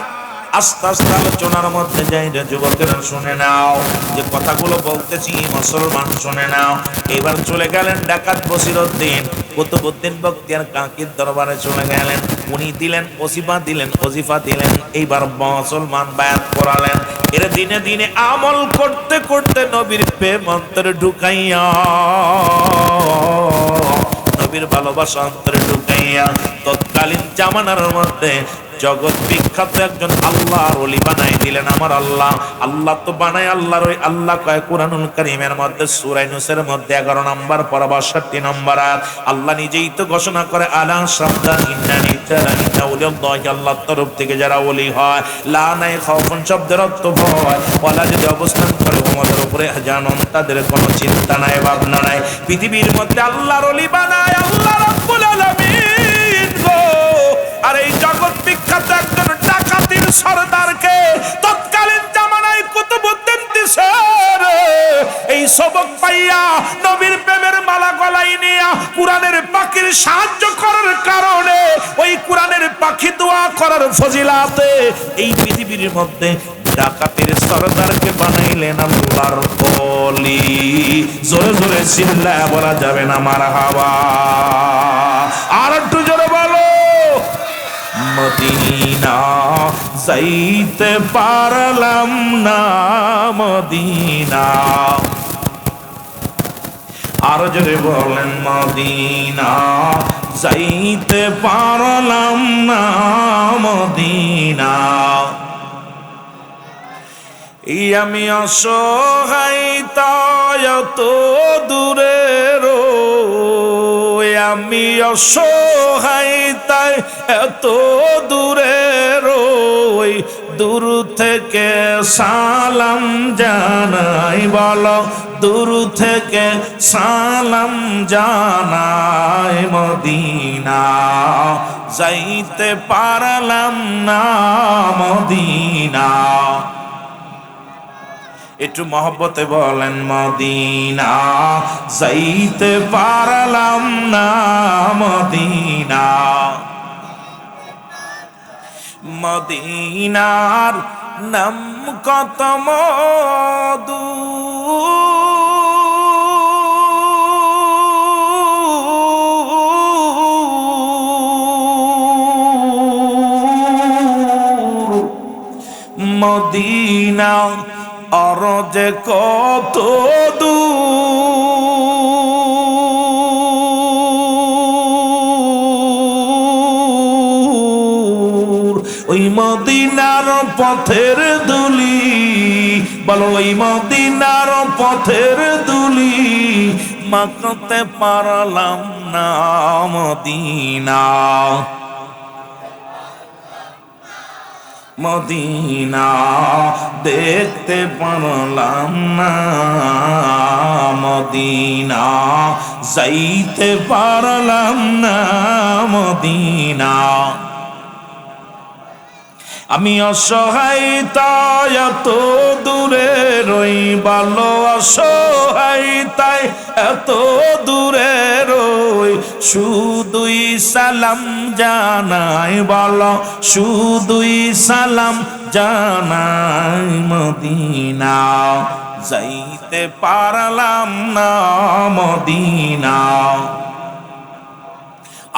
আস্তে আস্তে আলোচনার মধ্যে যাই রে যুবকেরা, শুনে নাও যে কথাগুলো বলতেছি, মুসলমান শুনে নাও। এবার চলে গেলেন ডাকাত বসিরউদ্দিন, কুতুবউদ্দিন বখতিয়ার কাকির দরবারে চলে গেলেন, উনি দিলেন ওজিফা, দিলেন। এইবার মুসলমান বায়াত করালেন। এর দিনে দিনে আমল করতে করতে নবীর প্রেম অন্তরে ঢুকাইয়া, নবীর ভালোবাসা অন্তরে ঢুকাইয়া, তৎকালীন জামানার মধ্যে জগৎ বিখ্যাত একজন আল্লাহর ওলি বানাই দিলেন আমার আল্লাহ। আল্লাহ তো বানায় আল্লাহর ওই, আল্লাহ কয় কুরআনুল কারীমের মধ্যে সূরা ইউনূসের মধ্যে 11 নম্বর পারা 62 নম্বর আয়াত, আল্লাহ নিজেই তো ঘোষণা করে আলা সাবধান ইন্নানি তারাইনা উলিল্লাহি, আল্লাহর তরফ থেকে যারা ওলি হয়, লা নাই খাউফুন শব্দের অর্থ ভয়, ওয়ালা যদি অবস্থান করে ওদের উপরে জানন, তাদের কোনো চিন্তা নাই, ভাবনা নাই। পৃথিবীর মধ্যে আল্লাহর ওলি বানায় আল্লাহ রাব্বুল আলামিন গো। আর এই জগৎ বিখ্যাত একজন ডাকাতির সরদারকে তৎকালীন জামানায় কুতুবউদ্দিন দিছে, এই সবক পাইয়া নবীর প্রেমের মালা গলায় নিয়া কুরআনের পাখির সাহায্য করার কারণে, ওই কুরআনের পাখি দোয়া করার ফজিলাতে এই পৃথিবীর মধ্যে ডাকাতের সরদারকে বানাইলেন আল্লাহর ওলি। জোরে জোরে চিল্লায়া বলা যাবে না মারহাবা? আর একটু জোরে বলো। মদিনা যাইতে পারলাম না, মদিনা, আর জোরে বলেন মদিনা যাইতে পারলাম না, মদিনা। আমি অসহায় তাই এত দূরে রই, আমি অসহায় তাই এত দূরে রই, দূর থেকে সালাম জানাই, বলো দূর থেকে সালাম জানাই, মদিনা যাইতে পারলাম না, মদিনা। একটু মহব্বতে বলেন মদিনা যাইতে পারলাম না, মদিনা মদিনার নাম কত মধু, মদিনা আর যে কত দূর, ওই মদিনার পথের দুলি, বলো ওই মদিনার পথের দুলি মাখতে পারলাম না, মদিনা মদিনা দেখতে পারলাম না, মদিনা যাইতে পারলাম না, মদিনা আমি অসহায় তাই এত দূরে রই, ভালো অসহায় তাই এত দূরে রই, শুধুই সালাম জানাই, বলো শুধুই সালাম জানাই, মদিনা যাইতে পারলাম না, মদিনা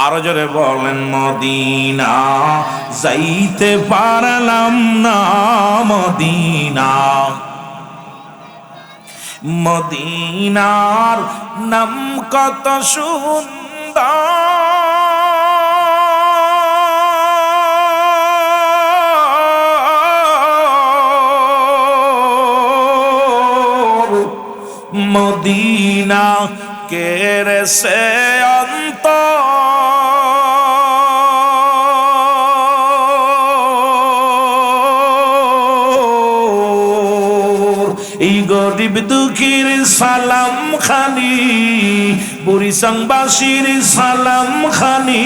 আরো জোরে বলেন মদিনা যাইতে পারলাম না, মদিনা মদিনার নাম কত সুন্দর, মদিনা কেরে সে অন্তর, এই গরিব দুঃখীর সালাম খানি, বুড়ি সংবাসীর সালাম খানি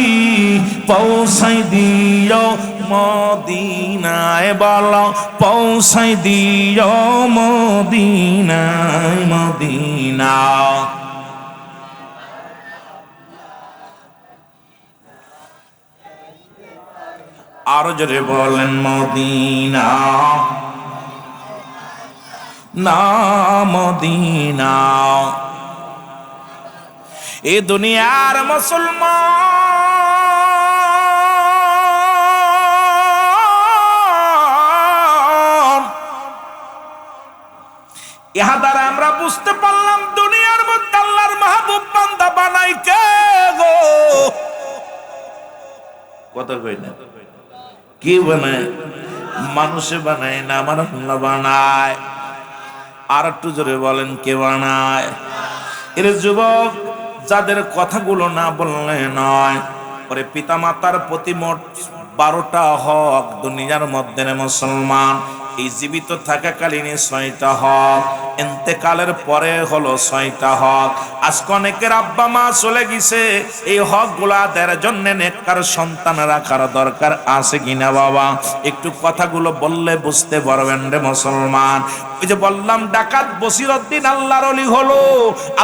পৌঁছাই দিও মদিনায়, বলো পৌঁছাই দিও মদিনায়, মদিনা আরো জোরে বলেন মদিনা না, মদিনা এ দুনিয়ার মুসলমান, ইহা দ্বারা আমরা বুঝতে পারলাম দুনিয়ার মধ্যে আল্লাহর মাহবুব বান্দা বানাই কে গো, কথা কই না, কি বানায়? মানুষে বানায় না, আমার আল্লাহ বানায়। আর একটু জোরে বলেন কে বানায়? এর যুবক যাদের কথাগুলো না বললে নয়, পরে পিতা মাতার প্রতি মোট 12টা হক দুনিয়ার মধ্যে মুসলমান, এই জীবিত থাকাকালীন 6টা হক, ইন্তেকালের পরে হলো 6টা হক। আজকে অনেকের আব্বা মা চলে গেছে, এই হক গুলা আদায়ের জন্য নেককার সন্তান রাখার দরকার আছে কিনা বাবা? একটু কথাগুলো বললে বুঝতে পারবেন রে মুসলমান। ওই যে বললাম ডাকাত বসিরউদ্দিন আল্লাহর ওলি হলো,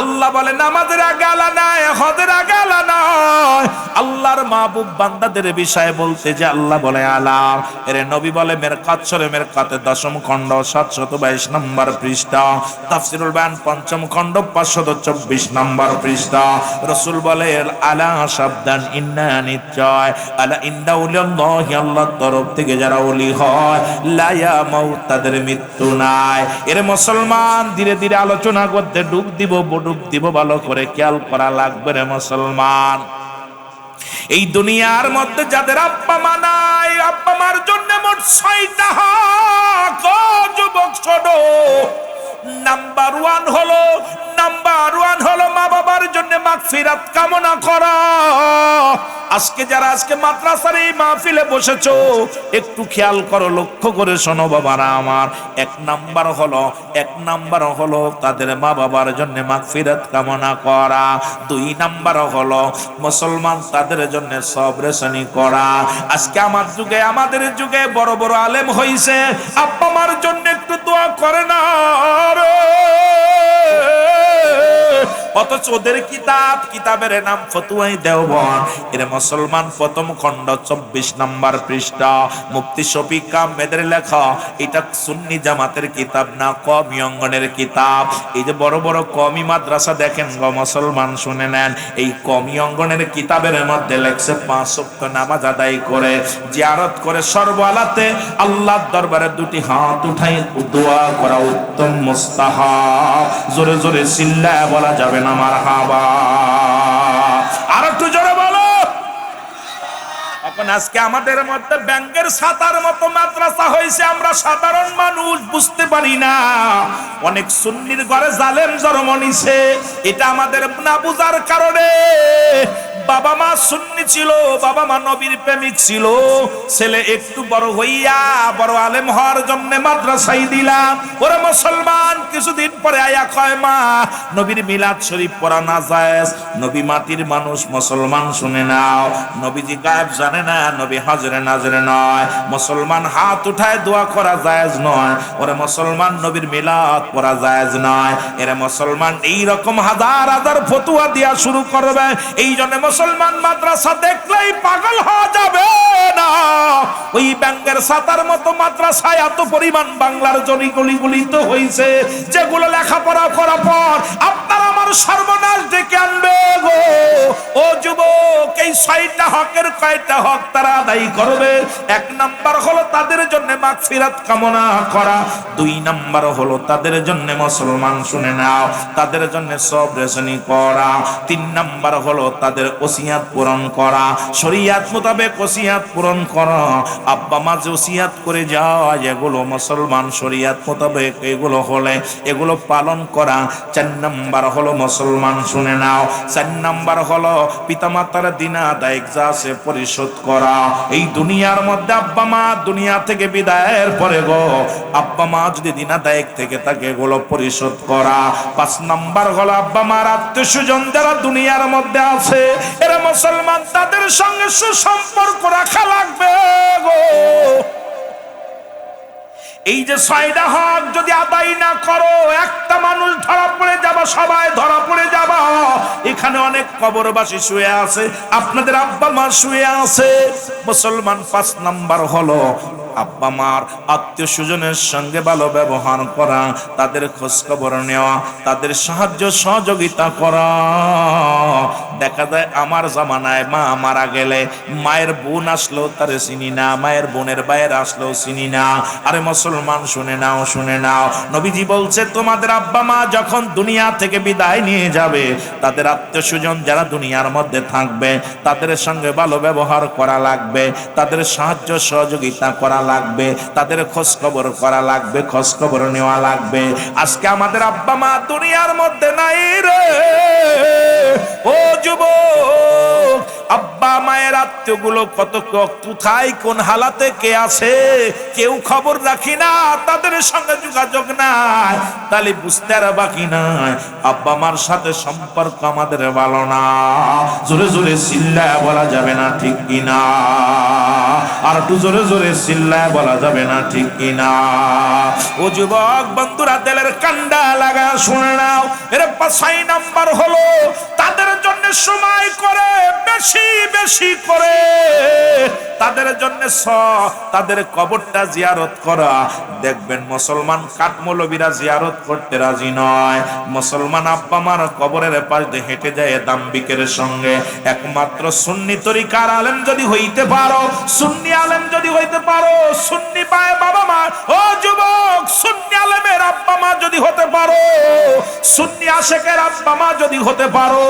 আল্লাহ বলে নামাজের আগে আলা নাই, হজের আগে আলা নাই, আল্লাহর মাহবুব বান্দাদের বিষয়ে বলতে যে আল্লাহ বলে আলা। এর নবী বলে মেরকাত সরে মেরকাতে 10ম খণ্ড 722 নম্বর পৃষ্ঠা, তাফসীরুল বায়ান 5ম খণ্ড 524 নম্বর পৃষ্ঠা। রাসূল বলে আলা সাবধান, ইন্না নিশ্চয়, আলা ইন্না উলিয়াল্লাহি, আল্লাহর তরফ থেকে যারা ওলি হয়, লা ইয়ামুত, তাদের মৃত্যু নাই। এর মুসলমান ধীরে ধীরে আলোচনা করতে ডুব দিব ভালো করে খেয়াল করা লাগবে রে মুসলমান। এই দুনিয়ার মধ্যে যাদের আব্বা মা নাই, আব্বা মার জন্য মোট 6টা হক। যুবক শোনো, নাম্বার ওয়ান হলো মা বাবার জন্য মাগফিরাত কামনা করা। আজকে যারা আজকে মাদ্রাসার এই মাহফিলে বসেছো, একটু খেয়াল করো, লক্ষ্য করে শোনো বাবারা আমার। এক নাম্বার হলো তাদের মা বাবার জন্য মাগফিরাত কামনা করা। 2 নাম্বার হলো মুসলমান তাদের জন্য সবরেশনী করা। আজকে আমাদের যুগে বড় বড় আলেম হইছে, আব্বা মার জন্য একটু দোয়া দোয়া করে না রে। অথচ ওদের কিতাবের নাম ফতুয়াই দেওবন্দ। এর মুসলমান প্রথম খণ্ড 24 নম্বর পৃষ্ঠা, মুফতি শফিক আহমেদের লেখা। এটা সুন্নি জামাতের কিতাব না, কওমি অঙ্গনের কিতাব। এই যে বড় বড় কওমি মাদ্রাসা দেখেন গো মুসলমান, শুনে নেন, এই কওমি অঙ্গনের কিতাবের মধ্যে লেখছে 5 ওয়াক্ত নামাজ আদায় করে, জিয়ারত করে, সর্বআলাতে আল্লাহর দরবারে 2টি হাত উঠাই দোয়া করা উত্তম মুস্তাহাব। জোরে জোরে চিল্লায় বলা যাবে না মারহাবা? আর একটু জোরে বলো। এখন আজকে আমাদের মধ্যে ব্যাংকের ছাতার মতো মাদ্রাসা হয়েছে, আমরা সাধারণ মানুষ বুঝতে পারি না। অনেক সুন্নির ঘরে জালেম জন্ম নিছে, এটা আমাদের না বুঝার কারণে। বাবা মা সুন্নি ছিল, বাবা মা নবীর প্রেমিক ছিল, ছেলে একটু বড় হইয়া বড় আলেম হওয়ার জন্য মাদ্রাসায় দিলাম। ওরে মুসলমান, কিছুদিন পরে আয়া কয় মা নবীর মিলাদ শরীফ পড়া না জায়েজ। নবী মাটির মানুষ, মুসলমান শুনে নাও, নবীজি গায়েব জানে না, নবী হাজরে নাজরে নয়। মুসলমান হাত উঠায় দোয়া করা জায়েজ নয়। ওরে মুসলমান, নবীর মিলাদ পড়া জায়েজ নয়। এরে মুসলমান এই রকম হাজার হাজার ফতুয়া দিয়া শুরু করবে। এই জন্য মুসলমান মাদ্রাসা দেখলেই পাগল হওয়া যাবে না। ওই ব্যাংকের ছাতার মতো মাদ্রাসায় এত পরিমাণ বাংলার জলিগুলি তো হয়েছে, যেগুলো লেখাপড়া করার পর আপনার আমার সর্বনাশ ডেকে আনবে গো। ও যুবক, এই 6টা হকের কয়টা হক তারা আদায় করবে? 1 নাম্বার হলো তাদের জন্য মাগফিরাত কামনা করা। 2 নাম্বার হলো তাদের জন্য, মুসলমান শুনে নাও, তাদের জন্য সবর রেজনি করা। 3 নাম্বার হলো তাদের ওসিয়াত পূরণ করা, শরীয়ত মোতাবেক ওসিয়াত পূরণ করা। আব্বা মা যে ওসিয়াত করে যায়, এগুলো মুসলমান শরীয়ত মোতাবেক এগুলো হলে এগুলো পালন করা। 4 নাম্বার হলো মুসলমান শুনে নাও, 4 নাম্বার হলো পিতামাতার দিনা দায়িক যা আছে পরিশোধ করা। এই দুনিয়ার মধ্যে আব্বা মা দুনিয়া থেকে বিদায়ের পরে গো, আব্বা মা যদি দিনা দায়িক থেকে তাকে এগুলো পরিশোধ করা। 5 নাম্বার হলো আব্বা মার আত্মীয় স্বজন যারা দুনিয়ার মধ্যে আছে, এরা মুসলমান, তাদের সঙ্গে সুসম্পর্ক রাখা লাগবে গো। এই যে 6টা হক যদি আদায় না করো, একটা মানুষ ধরা পড়ে যাবা, সবাই ধরা পড়ে যাবা। এখানে অনেক কবরবাসী শুয়ে আছে, আপনাদের আব্বা মা শুয়ে আছে। মুসলমান 5 নাম্বার হলো আব্বা মার আত্মীয় স্বজনের সঙ্গে ভালো ব্যবহার করা, তাদের খোঁজ খবর নেওয়া, তাদের সাহায্য সহযোগিতা করা। দেখা যায় আমার জামানায় মা মারা গেলে মায়ের বোন আসলো তারে চিনি না, মায়ের বোনের বাইরে আসলো চিনি না। আরে মুসলমান শুনে নাও, শুনে নাও, নবীজি বলছে তোমাদের আব্বা মা যখন দুনিয়া থেকে বিদায় নিয়ে যাবে, তাদের আত্মীয় স্বজন যারা দুনিয়ার মধ্যে থাকবে তাদের সঙ্গে ভালো ব্যবহার করা লাগবে, তাদের সাহায্য সহযোগিতা করা লাগবে, তাদের খোঁজ খবর করা লাগবে, খোঁজ খবর নেওয়া লাগবে। আজকে আমাদের আব্বা মা দুনিয়ার মধ্যে নাই রে। ও যুবক, আব্বা মায়ের আত্মীয়গুলো কত কোথায় কোন হালাতে কে আছে কেউ খবর রাখি না, তাদের সঙ্গে যোগাযোগ নাই, তাহলে বুঝতে আর বাকি নাই আব্বা মার সাথে সম্পর্ক আমাদের ভালো না। জোরে জোরে চিল্লায় বলা যাবে না ঠিক কিনা? আর একটু জোরে জোরে চিল্লায় বলা যাবে না ঠিক কিনা? ও যুবক বন্ধুরা, দিলের কান্ডা লাগা শুনে নাও, এর 5 নাম্বার হলো তাদের জন্য সময় করে বেশি বেশি করে তাদের জন্য তাদের কবরটা জিয়ারত করা। দেখবেন মুসলমান কাঠমৌলবীরা জিয়ারত করতে রাজি নয়। মুসলমান আব্বা মার কবরের পাশ দিয়ে হেঁটে যায় দাম্বিকের সঙ্গে। একমাত্র সুন্নি তরিকার আলেম যদি হইতে পারো, সুন্নি আলেম যদি হইতে পারো, সুন্নি পায় বাবা মা, ও যুবক সুন্নি আলেমের আব্বা মা যদি হতে পারো, সুন্নি আশেকের আব্বা মা যদি হতে পারো,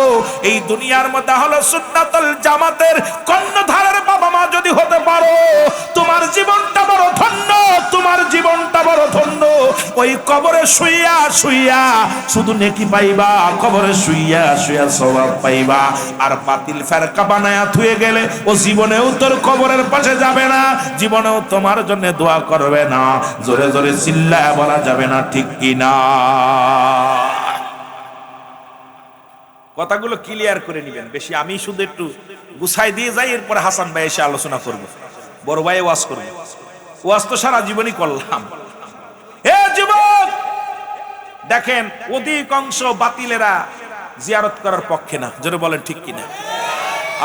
এই দুনিয়ার মধ্যে হলো সুন্নাতুল জামাতের কর্ণধারের বাবা মা যদি হতে পারো, তোমার জীবনটা বড় ধন্য, তোমার জীবনটা বড় ধন্য। ওই কবরে শুইয়া শুইয়া শুধু নেকি পাইবা, কবরে শুইয়া শুইয়া সওয়াব পাইবা। আর বাতিল ফেরকা বানায়া থুয়ে গেলে ও জীবনেও তোর কবরের পাশে যাবে না, জীবনেও তোমার জন্য দোয়া করবে না। জোরে জোরে চিল্লায় বলা যাবে না ঠিক কিনা? কথাগুলো ক্লিয়ার করে নিবেন, বেশি আমি শুধু একটু গুছাই দিয়ে যাই, এরপর হাসান ভাই এসে আলোচনা করবে, বড় ভাই ওয়াজ করবে। ওয়াজ তো সারা জীবনই করলাম। এ যুবক দেখেন অধিকাংশ বাতিলেরা জিয়ারত করার পক্ষে না, জোরে বলেন ঠিক কিনা?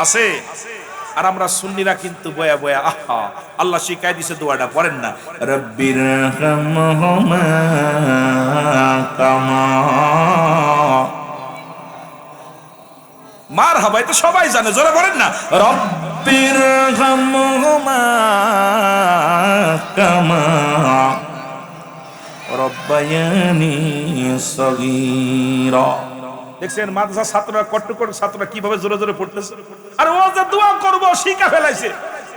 আছে। আর আমরা সুন্নিরা কিন্তু বয়া বয়া আহা আল্লাহ শিখাই দিছে দোয়াটা, পড়েন না, রব্বির রহমহুমা কামা, মারহাবা, এটা সবাই জানে, জোরে বলেন না, রব্বির রহমহুমা কামা রব্বায়ানি সগীরা। দেখছেন মাদ্রাসা ছাত্ররা, কট্টকট ছাত্ররা কিভাবে জোরে জোরে পড়তেছে। আর ও যে দোয়া করবো শিখা ফেলাইছে,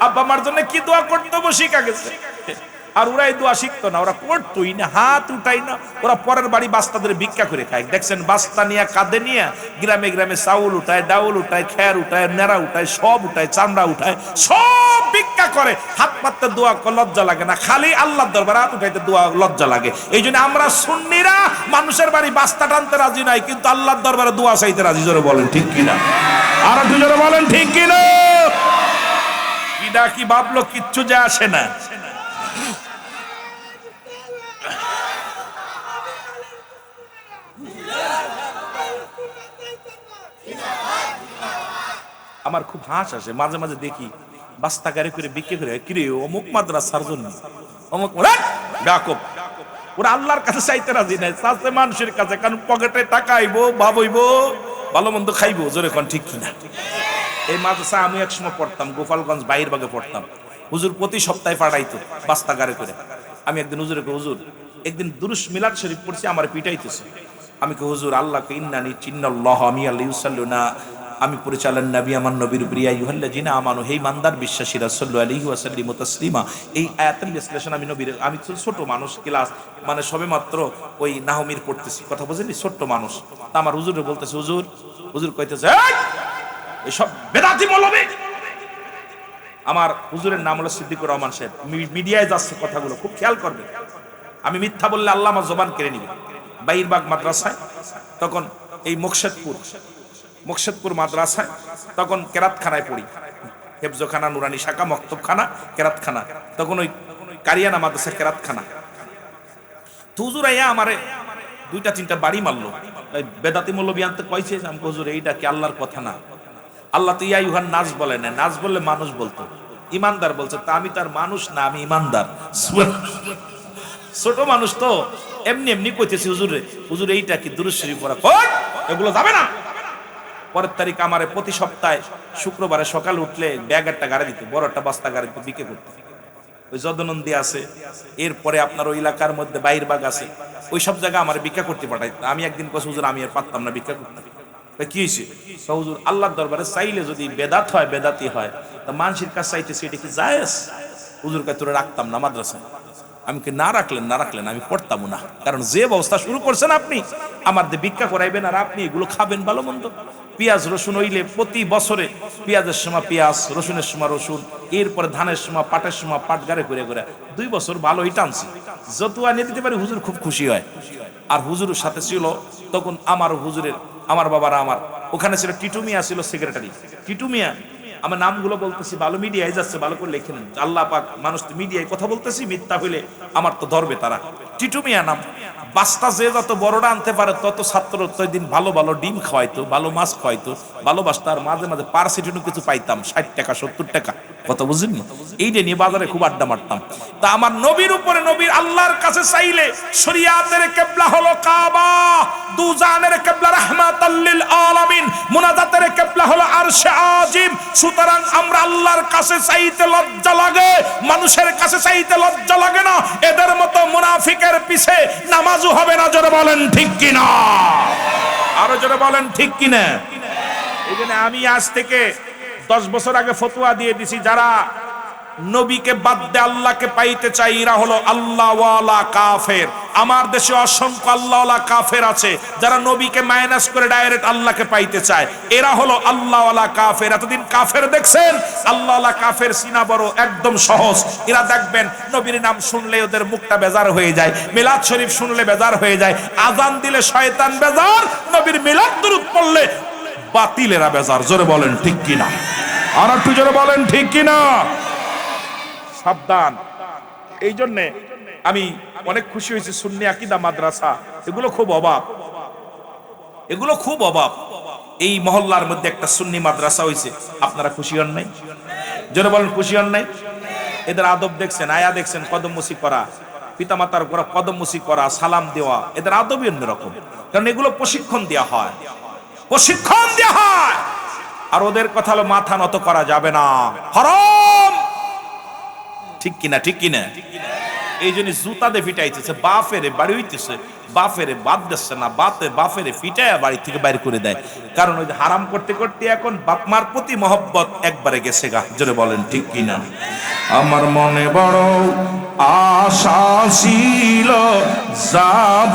আব্বা মার জন্য কি দোয়া করতে হবে শিখা গেছে। আর ওরা এই দোয়া শিখতো না, ওরা করতোই না, হাত উঠাই না, ওরা পরের বাড়ি বাস্তাদের ভিক্ষা করে খায়। দেখছেন বাস্তা নিয়ে কাঁধে নিয়ে গ্রামে গ্রামে চাউল উঠায়, ডাউল উঠায়, খেয়ার উঠায়, নেড়া উঠায়, সব উঠায়, চামড়া উঠায়, সব ভিক্ষা করে। হাত পাততে দোয়া লজ্জা লাগে না, খালি আল্লাহর দরবারে হাত উঠাইতে দোয়া লজ্জা লাগে। এই জন্য আমরা সুন্নিরা মানুষের বাড়ি বাস্তা টানতে রাজি নাই, কিন্তু আল্লাহর দরবারে দোয়া চাইতে রাজি, জোরে বলেন ঠিক কিনা? আর একটু জোরে বলেন ঠিক কিনা? কিডা কি ভাবলো কিচ্ছু যায় আসে না। আমার খুব হাসি আসে, মাঝে মাঝে দেখি বাস্তা গাড়ি করে বিক্রি করে, কিরে অমুক মাদ্রাসার জন্য অমুক ব্যাকপ, ওরা আল্লাহর কাছে চাইতে রাজি নাই, চাচ্ছে মানুষের কাছে, কারণ পকেটে টাকা আইবো, ভাবইবো, ভালো মন্দ খাইবো, জোরে কোন ঠিক কিনা? এই মাদ্রাসা আমি এক সময় পড়তাম, গোপালগঞ্জ বাইর বাগে পড়তাম। হুজুর প্রতি সপ্তাহে পাঠাইতো বাস্তা গাড়ি করে। আমি একদিন হুজুরে হুজুর একদিন দুরুস মিলাদ শরীফ পড়ছি, আমার পিটাইতেছে। আমি কে হুজুর আল্লাহকে ইন্নানি চিন্নাল্লাহ আমি আল্লাহ ইউসাল্লুনা, আমি পরিচালন নবী আমার নবীর উপর ইয়া আইয়ুহাল্লাযিনা আমানু, হে ইমানদার বিশ্বাসীরা, সাল্লাল্লাহু আলাইহি ওয়াসাল্লিমু তাসলিমা। এই আয়াতের বিশ্লেষণ আমি নবীর, আমি ছোট মানুষ, ক্লাস মানে সবেমাত্র ওই নাহমির পড়তেছি, কথা বুঝলি, ছোট্ট মানুষ। তা আমার হুজুরে বলতেছে, হুজুর হুজুর কইতেছে এসব বেদাতি মৌলবী। আমার হুজুরের নাম হলো সিদ্দিকুর রহমান সাহেব, মিডিয়ায় যাচ্ছে কথাগুলো, খুব খেয়াল করবে। আমি মিথ্যা বললে আল্লাহ আমার জবান কেড়ে নিবে। বাইরবাগ মাদ্রাসায় তখন এই মুকশেদপুর মাদ্রাসায় তখন কেরাতখানায় পড়ি, হেফজখানা, নুরানি শাখা, মক্তবখানা, কেরাতখানা, তখন ওই কারিয়ানা মাদ্রাসা কেরাতখানা। তো হুজুর আইয়া আমারে দুইটা তিনটা বাড়ি মারলো, বেদাতি মৌলবী আনতে কইছে। আমি হুজুর এইটা কি আল্লাহর কথা না? আল্লাহ তো ইয়া ইউহান নাস বলে না, নাস বললে মানুষ বলতো, ইমানদার বলছে, তা আমি তার মানুষ না, আমি ইমানদার। ছোট মানুষ তো এমনি এমনি কইতেছি হুজুরে, হুজুর এইটা কি দুরূদ শরীফ পড়া, এগুলো যাবে না। পরের তারিখ আমারে প্রতি সপ্তাহে শুক্রবারে সকালে উঠলে ব্যাগ একটা গাড়ি দিত, বড় একটা বস্তা গাড়ি দিত, বিক্রি করতে। ওই যদনন্দী আছে, এরপরে আপনার ওই এলাকার মধ্যে বাইরবাগ আছে, ওই সব জায়গায় আমার ভিক্ষা করতে পাঠাইত। আমি একদিন কইছি, হুজুর আমি আর পারতাম না ভিক্ষা করতে। কি হয়েছে? হুজুর আল্লাহর দরবারে চাইলে যদি বেদাত হয়, বেদাতি হয়, তা মানুষের কাছে চাইতেছি, এটা কি জায়েজ? হুজুর কয় তোরা রাখতাম না মাদ্রাসায়। আমি কি না রাখলেন আমি পড়তাম না, কারণ যে ব্যবস্থা শুরু করছেন আপনি, আমার দিয়ে ভিক্ষা করাইবেন আর আপনি এগুলো খাবেন ভালো মন্দ। পেঁয়াজ রসুন হইলে প্রতি বছরে পেঁয়াজের সময় পেঁয়াজ, রসুনের সময় রসুন, এরপরে ধানের সময় পাটের সময় পাট গাড়ে করে করে 2 বছর ভালোই টানছি। যতুয়া নিয়ে দিতে পারি হুজুর খুব খুশি হয়। আর হুজুরের সাথে ছিল তখন আমার হুজুরের, আমার বাবারা, আমার ওখানে ছিল টিটু মিয়া, ছিল সেক্রেটারি। টিটু মিয়া, আমার নামগুলো বলতেছি, ভালো মিডিয়ায় যাচ্ছে, ভালো করে লিখে নেন। আল্লাহ পাক, মানুষ মিডিয়ায় কথা বলতেছি, মিথ্যা হইলে আমার তো ধরবে তারা। টিটু মিয়া নাম। বাস্তা যে যত বড়টা আনতে পারে তত ছাত্র ততদিন ভালো ভালো ডিম খাওয়াইতো, ভালো মাছ খাওয়াইতো, ভালো বাস্তা। আর মাঝে মাঝে পার্সিটিনও কিছু পাইতাম, 60 টাকা 70 টাকা, কথা বুঝেননি? এইটা নিয়ে বাজারে খুব আড্ডা মারতাম। তা আমার নবীর উপরে, নবীর আল্লাহর কাছে চাইলে, শরিয়াতের কিবলা হলো কাবা, দুজানের কিবলা রাহমাতাল লিল আলামিন, মুনাজাতের কিবলা হলো আরশে আজিম। সুতরাং আমরা আল্লাহর কাছে চাইতে লজ্জা লাগে, মানুষের কাছে চাইতে লজ্জা লাগে না। এদের মতো মুনাফিকের পিছে নামাজও হবে না, জোরে বলেন ঠিক কিনা? আরো জোরে বলেন ঠিক কিনা? এই জন্য আমি আজ থেকে 10 বছর আগে ফতোয়া দিয়ে দিছি, যারা নবীকে বাদ দিয়ে আল্লাহকে পাইতে চাই, এরা হলো আল্লাহওয়ালা কাফের। আমার দেশে অসংখ্য আল্লাহওয়ালা কাফের আছে, যারা নবীকে মাইনাস করে ডাইরেক্ট আল্লাহকে পাইতে চায়, এরা হলো আল্লাহওয়ালা কাফের। এতদিন কাফের দেখছেন, আল্লাহওয়ালা কাফের চিনা বড় একদম সহজ। এরা দেখবেন নবীর নাম শুনলে ওদের মুখটা বেজার হয়ে যায়, মিলাদ শরীফ শুনলে বেজার হয়ে যায়, আজান দিলে শয়তান বেজার, নবীর মিলাদ দুরূদ পড়লে বাতিলেরা বেজার। জোরে বলেন ঠিক কিনা? আর একটু জোরে বলেন ঠিক কিনা? সাবধান। এই জন্যে আমি অনেক খুশি হয়েছি, সুন্নি আকীদা মাদ্রাসা এগুলো খুব অভাব, এগুলো খুব অভাব। এই মহল্লার মধ্যে একটা সুন্নি মাদ্রাসা হয়েছে, আপনারা খুশি হন নাই? জোরে বলেন, খুশি হন নাই? এদের আদব দেখছেন, আয়া দেখছেন, কদম মুসি করা, পিতামাতার উপর কদম মুসি করা, সালাম দেওয়া, এদের আদবই অন্যরকম। কারণ এগুলো প্রশিক্ষণ দেওয়া হয়, প্রশিক্ষণ দেওয়া হয়। আর ওদের কথা হলো মাথা নত করা যাবে না, হারাম। ঠিক কিনা? ঠিক কিনা? এই জন্য জুতা দিয়ে ফিটাইতেছে, বাফেরে বাড়ি হইতেছে, বাফেরে বাদ দিচ্ছে না, বাফেরে ফিটাইয়া বাড়ি থেকে বাইর করে দেয়। কারণ ওই হারাম করতে করতে এখন বাপ মার প্রতি মহব্বত একবারে গেছে গা। জোরে বলেন ঠিক কিনা? আমার মনে বড় আশা ছিল যাব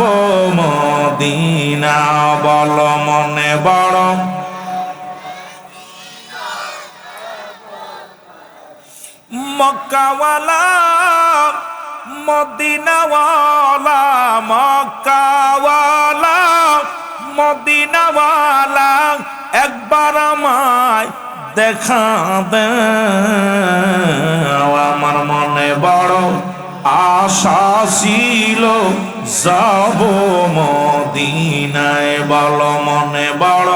মদিনা, বল মনে বড় মক্কাওয়ালা মদিনাওয়ালা, মক্কাওয়ালা মদিনাওয়ালা, একবার আমায় দেখা দাও। আমার মনে বড় আশা ছিল যাব মদিনায়, বল মনে বড়।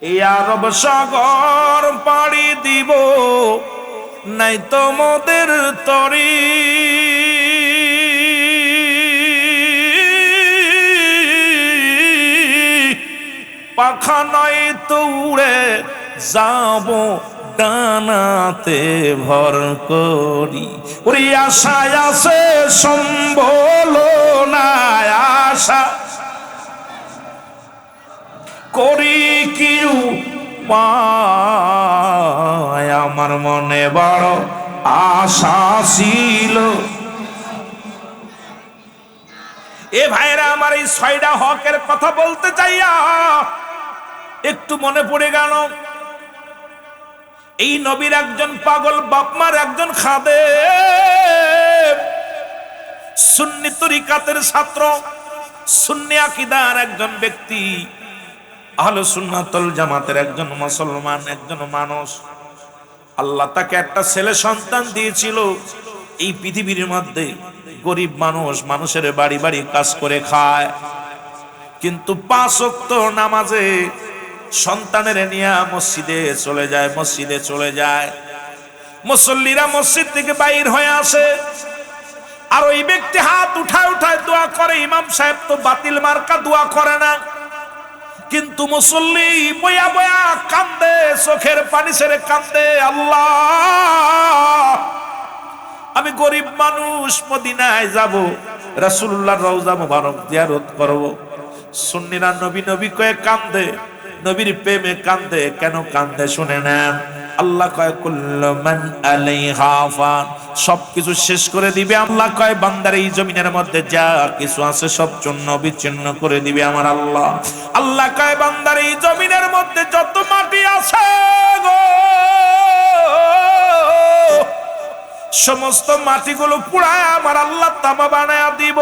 এই আরব সাগর পাড়ি দিব, নাই তোমাদের তরি, পাখা নয় তো উড়ে যাব ডানাতে ভর করি। ওরে আশায় আছে সম্বল নাই, আশা করি কি উপায়। আমার মনে বড় আশা ছিল। এ ভাইরা আমার, এই 6টা হকের কথা বলতে চাইয়া একটু মনে পড়ে গেল, এই নবীর একজন পাগল বাপমার একজন খাদেম, সুন্নি তরিকাতের ছাত্র, সুন্নি আকীদার একজন ব্যক্তি, আহলে সুন্নাতুল জামাতের একজন মুসলমান, একজন মানুষ। আল্লাহ তাকে একটা ছেলে সন্তান দিয়েছিল। এই পৃথিবীর মধ্যে গরিব মানুষ মানুষের বাড়ি বাড়ি কাজ করে খায়, কিন্তু 5 ওয়াক্ত নামাজে সন্তানের নিয়ে মসজিদে চলে যায়, মসজিদে চলে যায়। মুসল্লিরা মসজিদ থেকে বাইর হয়ে আসে, আর ওই ব্যক্তি হাত উঠায় উঠায় দোয়া করে। ইমাম সাহেব তো বাতিল মার্কা দোয়া করে না, কিন্তু মুসল্লি বয়া বয়া কান্দে, চোখের পানি ছেড়ে কান্দে, আল্লাহ আমি গরিব মানুষ, মদিনায় যাব, রাসূলুল্লাহর রওজা মুবারক জিয়ারত করব। সুন্নিরা নবী নবী কয়ে কান্দে, নবীর প্রেমে কান্দে। কেন কান্দে শুনে নেন। আল্লাহ কয় কুল্লু মান আলাইহা ফান, সবকিছু শেষ করে দিবে। আল্লাহ কয় বান্দার এই জমিনের মধ্যে যা কিছু আছে সব চূর্ণ বিচ্ছিন্ন করে দিবে আমার আল্লাহ। আল্লাহ কয় বান্দার এই জমিনের মধ্যে যত মাটি আছে গো, সমস্ত মাটিগুলো পুড়ায় আমার আল্লাহ তামা বানায়া দিব।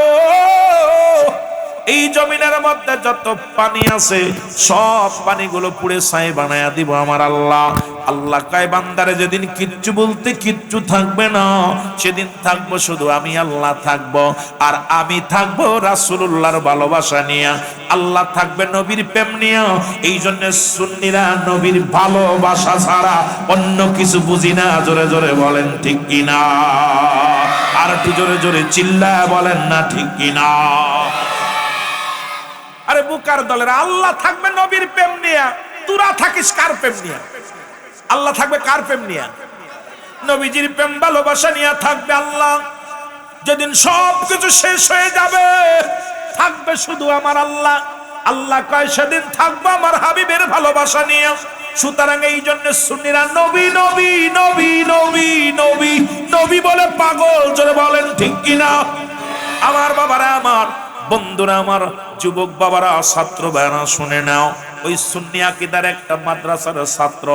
এই জমিনের মধ্যে যত পানি আছে সব পানিগুলো পুড়ে ছাই বানায়া দিব আমার আল্লাহ। আল্লাহ কয় বান্দারে যেদিন কিচ্ছু বলতে কিচ্ছু থাকবে না, সেদিন থাকবো শুধু আমি আল্লাহ থাকবো, আর আমি থাকবো রাসূলুল্লাহর ভালোবাসা নিয়ে, আল্লাহ থাকবে নবীর প্রেম নিয়ে। এই জন্য সুন্নিরা নবীর ভালোবাসা ছাড়া অন্য কিছু বুঝি না। জোরে জোরে বলেন ঠিক কিনা? আর একটু জোরে জোরে চিল্লায় বলেন না ঠিক কিনা? আরে বুকার দলের, আল্লাহ থাকবে নবীর প্রেম নিয়ে, তোরা থাকিস কার প্রেম নিয়ে? আল্লাহ থাকবে কার প্রেম নিয়ে? নবীজির প্রেম ভালোবাসা নিয়ে থাকবে আল্লাহ। যেদিন সব কিছু শেষ হয়ে যাবে থাকবে শুধু আমার আল্লাহ। আল্লাহ কয় সেদিন থাকবো আমার হাবিবের ভালোবাসা নিয়ে। সুতরাং এই জন্য সুন্নিরা নবী নবী নবী নবী নবী নবী বলে পাগল। জোরে বলেন ঠিক কিনা? আমার বাবারা, আমার বন্ধুরা, আমার যুবক বাবারা, ছাত্র ভাইরা শুনে নাও। ওই সুন্নি আকীদার একটা মাদ্রাসার ছাত্র,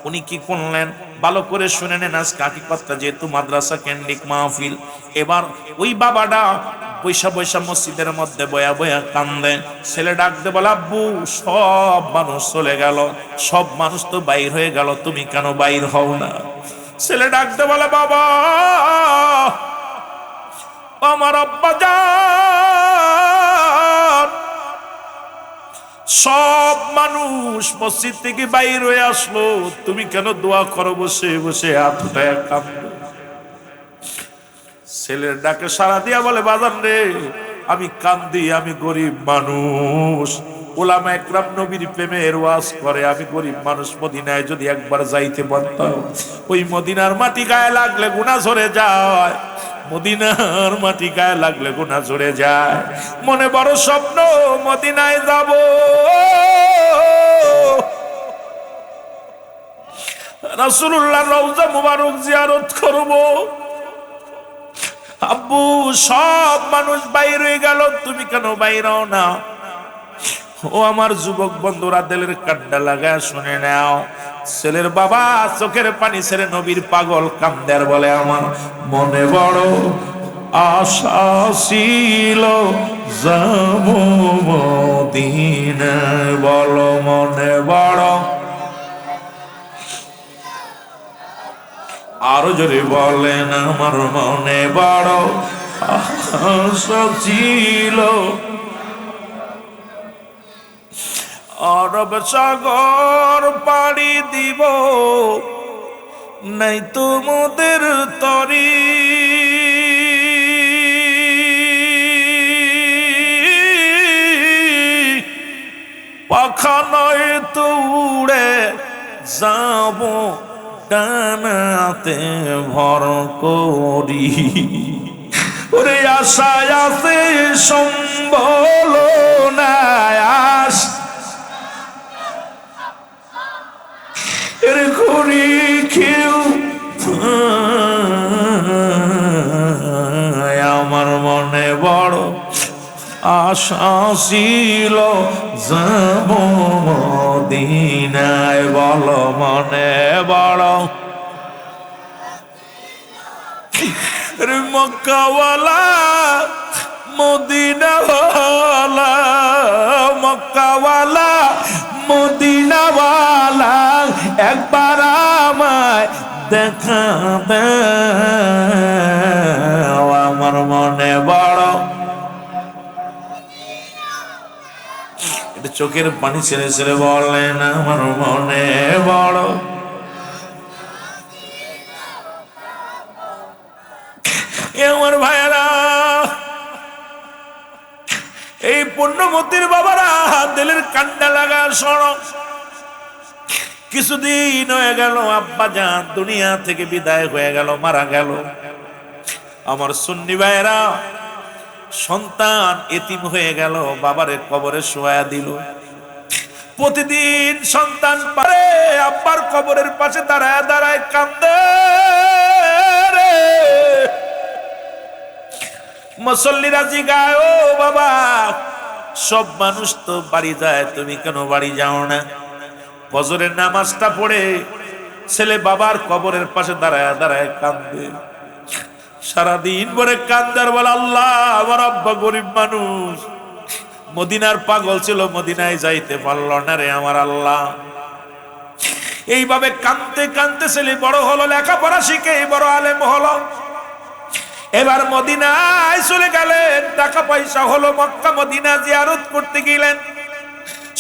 উনি কি করলেন ভালো করে শুনে নেন। আজকে হাকিকতটা যেহেতু মাদ্রাসা কেন্দ্রিক মাহফিল, এবার ওই বাবাটা বৈশা বৈশা মসজিদের মধ্যে বয়া বয়া কান্দে। ছেলে ডাকতে বলে, আব্বু সব মানুষ চলে গেল, সব মানুষ তো বাইর হয়ে গেল, তুমি কেন বাইর হও না? ছেলে ডাকতে বলে, বাবা আমার আব্বা যান। সব মানুষ মসজিদ থেকে বাইর হয়ে আসলো, তুমি কেন দোয়া করো বসে বসে হাত উঠায় কাঁদো? ছেলের ডাকে সাড়া দিয়া বলে, বাজান রে আমি কান্দি, আমি গরিব মানুষ। ওলামা একরাম নবীর প্রেমের ওয়াজ করে, আমি গরিব মানুষ। মদিনায় যদি একবার যাইতে পারতাম, ওই মদিনার মাটি গায়ে লাগলে গুনাহ ঝরে যায়, মদিনার মাটি গায়ে লাগলে গুনাহ ঝরে যায়। মনে বড় স্বপ্ন মদিনায় যাব, রাসূলুল্লাহর রওজা মুবারক জিয়ারত করব। আব্বু সব মানুষ বাইর হয়ে গেল, তুমি কেন বাইর হও না? ও আমার যুবক বন্ধুরা, দিলের কান্ডা লাগায় শুনে নাও। ছেলের বাবা চোখের পানি ছেড়ে নবীর পাগল কান্দার বলে, আমার মনে বড় আশা ছিল যাব মদিনায়। বলো মনে বড়, আরো জোরে বলেন, আমার মনে বড় আশা ছিল। আরব সাগর পাড়ি দিব, নাই তোমাদের তরি। পাখা নয় তো উড়ে যাব ডানাতে ভর করি। ওরে আশায় আছে সম্বল না, আশ এর করি কেউ। আমার মনে বড় আশা ছিল যাব মদিনায়। বলো মনে বড়, মক্কাওয়ালা মদিনাওয়ালা, মক্কাওয়ালা মদিনাওয়ালা, একবার আমায় দেখা দাও। আমার মনে বড়, এটা চোখের পানি ছেড়ে ছেড়ে বলেন, আমার মনে বড়। আমার ভাইয়েরা, এই পুণ্যমতির বাবারা, দিলের কান্ডা লাগা শোনো। কিছুদিন হয়ে গেল আব্বা জান দুনিয়া থেকে বিদায় হয়ে গেল, মারা গেল। আমার সুন্নি ভাইয়েরা, সন্তান এতিম হয়ে গেল, বাবারে কবরে শোয়া দিল। প্রতিদিন সন্তান পারে আব্বার কবরের পাশে দাঁড়ায় দাঁড়ায় কান্দে। মুসল্লিরা জিগায়, ও বাবা, সব মানুষ তো বাড়ি যায়, তুমি কেন বাড়ি যাও না? ফজরের নামাজটা পড়ে ছেলে বাবার কবরের পাশে দাঁড়ায় দাঁড়ায় কান্দে। সারাদিন ভরে কান্দার বলে, আল্লাহ আমার আব্বা গরিব মানুষ, মদিনার পাগল ছিল, মদিনায় যাইতে পারল না রে আমার আল্লাহ। এইভাবে কান্দতে কান্দতে ছেলে বড় হলো, লেখাপড়া শিখে বড় আলেম হলো। এবার মদিনায় চলে গেলেন, টাকা পয়সা হলো, মক্কা মদিনা জিয়ারত করতে গেলেন।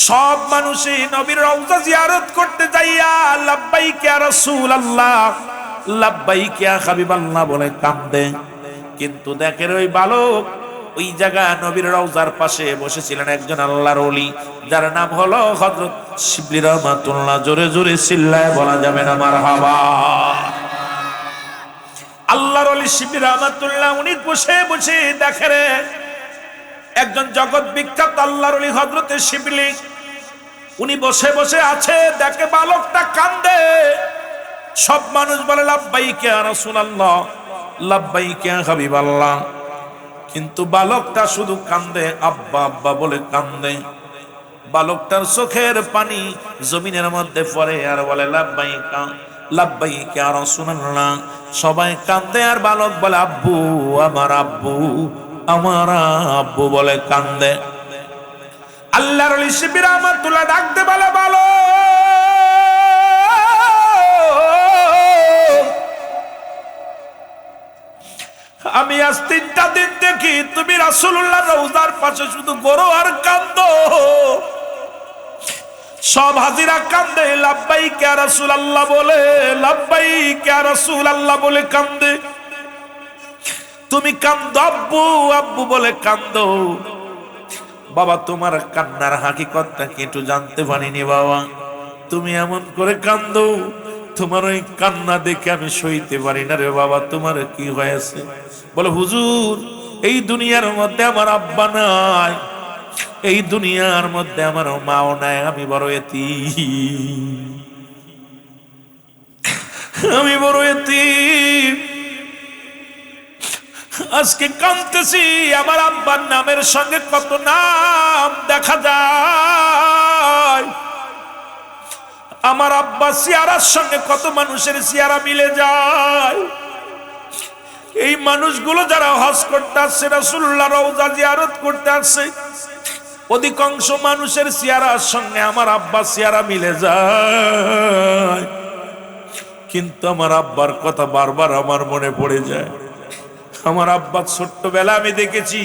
সব মানুষই নবীর রওজা জিয়ারত করতে যাইয়া লাব্বাইক ইয়া রাসূলুল্লাহ, লাব্বাইক ইয়া হাবিবাল্লাহ বলে কান্দে। কিন্তু দেখেন ওই বালক ওই জায়গা নবীর রওজার পাশে বসেছিলেন একজন আল্লাহর ওলি, যার নাম হলো হযরত শিবলি রহমাতুল্লাহ। জোরে জোরে চিল্লায় বলা যাবে না মারহাবা। আল্লাহর ওলি শিবলি রহমাতুল্লাহ, উনি বসে বসে দেখেন একজন জগৎ বিখ্যাত আল্লাহর ওলি হযরত শিবলি, উনি বসে বসে আছে, দেখে বালকটা কান্দে। সব মানুষ বলে লাব্বাইক ইয়া রাসূলুল্লাহ, লাব্বাইক ইয়া হাবিবাল্লাহ, কিন্তু বালকটা শুধু কান্দে, আব্বা আব্বা বলে কান্দে। বালকটার চোখের পানি জমিনের মধ্যে পড়ে আর বলে লাব্বাইকা লাব্বাইক ইয়া রাসূলুল্লাহ। সবাই কান্দে আর বালক বলে আব্বু আমার আব্বু আমার আব্বু বলে কান্দে। আল্লাহর ওলি শিবলি রহমাতুল্লাহ ডাকতে বলে, বালক রাসূলুল্লাহ রওজার পাশে শুধু গরু আর কান্দ, সব হাজিরা কান্দে, লাব্বাইক ইয়া রাসূলুল্লাহ বলে, লাব্বাইক ইয়া রাসূলুল্লাহ বলে কান্দে। তুমি কান্দো আব্বু আব্বু বলে কান্দো। বাবা তোমার কান্নার হাকিকতটা কি একটু জানতে পারিনি বাবা, তুমি এমন করে কান্দো, তোমার ওই কান্না দেখে আমি সইতে পারি না রে বাবা, তোমার কি হয়েছে? বলে হুজুর এই দুনিয়ার মধ্যে আমার আব্বা নাই, এই দুনিয়ার মধ্যে আমার মাও নাই, আমি বড় এতিম, আমি বড় এতিম। আজকে কাঁদতেছি, আমার আব্বার নামের সঙ্গে কত নাম দেখা যায়, আমার আব্বা সিয়ারার সঙ্গে কত মানুষের সিয়ারা মিলে যায়। এই মানুষগুলো যারা হজ করতে আসছে, রাসূলুল্লাহ রওজা জিয়ারত করতে আসছে, অধিকাংশ মানুষের সিয়ারার সঙ্গে আমার আব্বা সিয়ারা মিলে যায়, কিন্তু আমার আব্বার কথা বারবার আমার মনে পড়ে যায়। আমার আব্বা ছোট্টবেলা আমি দেখেছি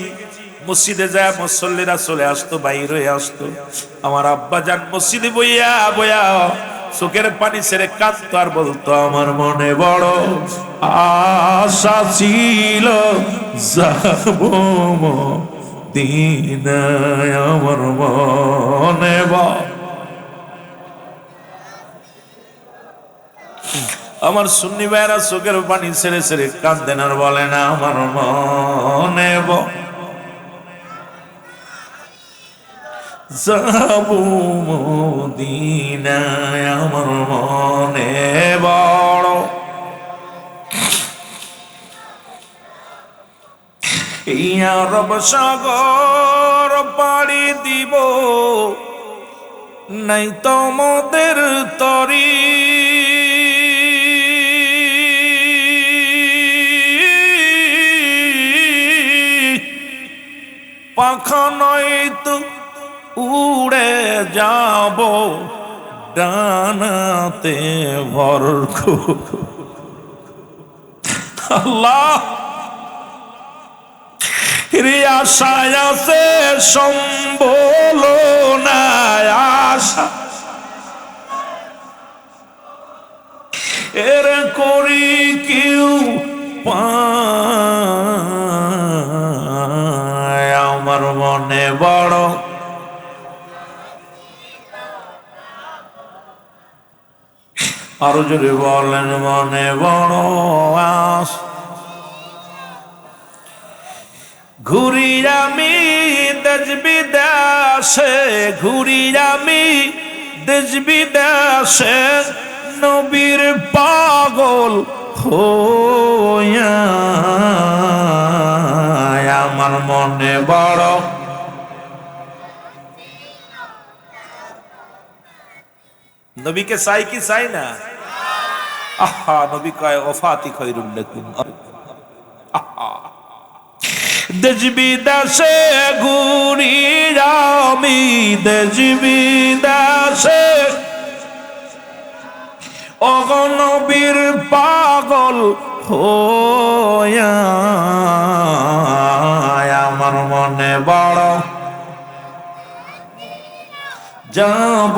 মসজিদে যায় মুসল্লিরা চলে আসতো, বাইর হয়ে আসতো, আমার আব্বা যান মসজিদে বইয়া বইয়া চোখের পানি ছেড়ে কাঁদতো আর বলতো আমার মনে বড় আশা ছিল যাবো মদিনায়, আমার মনে বড়। আমার সুন্নি ভাইরা চোখের পানি ছেড়ে ছেড়ে কাঁদেন আর বলে না আমার মনে যাবো মদিনায়, আমার মনে বড়। এই আরব সাগর পাড়ি দিব, নাই তোমাদের তরি, পাখা নয় তো উড়ে যাব ডানাতে ভর। আল্লাহ রে আশায় আছে সম্বল না, আশা এর করি কেউ পায়, আমার মনে বড়। আরো জোরে বলেন মনে বড় আস। ঘুরি আমি দেশ বিদেশে, ঘুরি আমি দেশ বিদেশে, নবীর পাগল হইয়া, আমার মনে বড়। নবীকে চাই কি চাই না? আহা, নবী কয় ওফাতি খায়রুল লাকুম। আহা, দেশ বিদেশে ঘুরি আমি দেশ বিদেশে, নবীর পাগল হইয়া, আমার মনে বড় যাব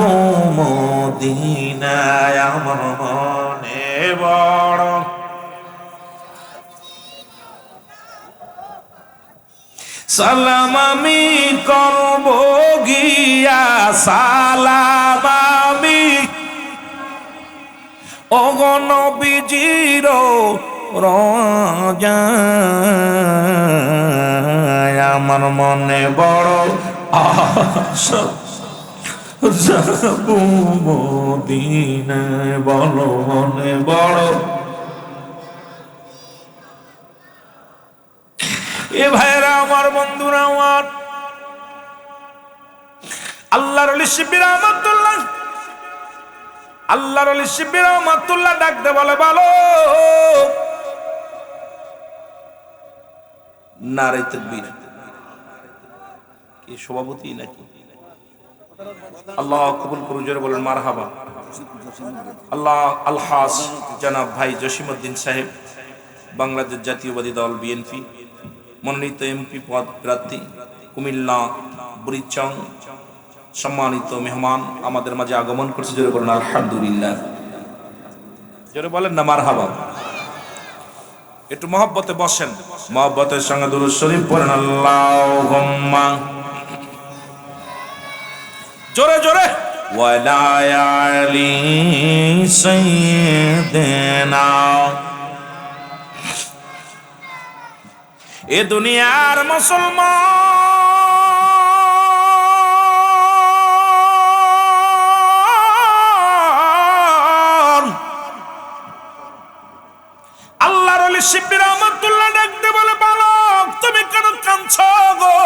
মদিনায়, আমার মনে বড়। সালাম আমি করব গিয়া, সালাম আমি নবীজির রওজায়, আমার মনে বড় আশা যাব মদিনায়, বলো মনে বড়। এ ভাইরা আমার, বন্ধুরা আমার, আল্লাহর ওলি শিবির রহমাতুল্লাহ, আল্লাহর ওলি শিবির রহমাতুল্লাহ ডাকতে বলে বলো নারে তাকবীর। কি সভাপতি নাকি? আল্লাহ কবুল করুন, জোরে বলেন মারহাবা। আল্লাহ আলহাজ জনাব ভাই জসিমউদ্দিন সাহেব, বাংলাদেশ জাতীয়বাদী দল বিএনপি মনোনীত এমপি পদ প্রার্থী কুমিল্লা বুড়িচং সম্মানিত মেহমান আমাদের মাঝে আগমন করছে। জোরে বলেন আলহামদুলিল্লাহ। জোরে বলেন না মারহাবা। একটু মহব্বতে বসেন, মহব্বতের সঙ্গে দুরূদ শরীফ পড়েন আল্লাহুম্মা জোরে জোরে ওয়ালা আলি সাইয়্যিদিনা। এ দুনিয়ার মুসলমান আল্লাহর ওলি শিবলি রহমাতুল্লাহ ডাকতে বলে, বালক তুমি কেন কাঁদছো গো?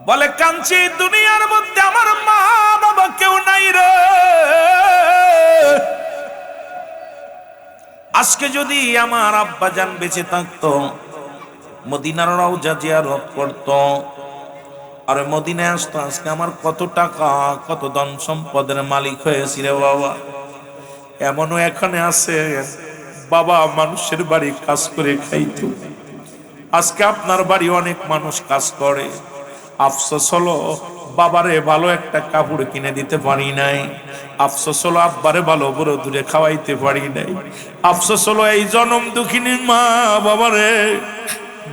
বলে, কাঁদছি দুনিয়ার মধ্যে আমার মা বাবা কেউ নাই রে। আজকে যদি আমার আব্বা জান বেঁচে থাকতো, মদিনার রওজা জিয়ারত করতো, আর মদিনায় আসতো, আজকে আমার কত টাকা কত ধন সম্পদের মালিক হয়েছি রে বাবা। এমনও এখানে আছে বাবা মানুষের বাড়ি কাজ করে খাইতো, আজকে আপনার বাড়ি অনেক মানুষ কাজ করে। আফসোস হলো বাবারে ভালো একটা কাপড় কিনে দিতে পারি নাই, আফসোস হলো আব্বারে ভালো বড় দূরে খাওয়াইতে পারি নাই, আফসোস হলো এই জনম দুঃখিনী মা বাবারে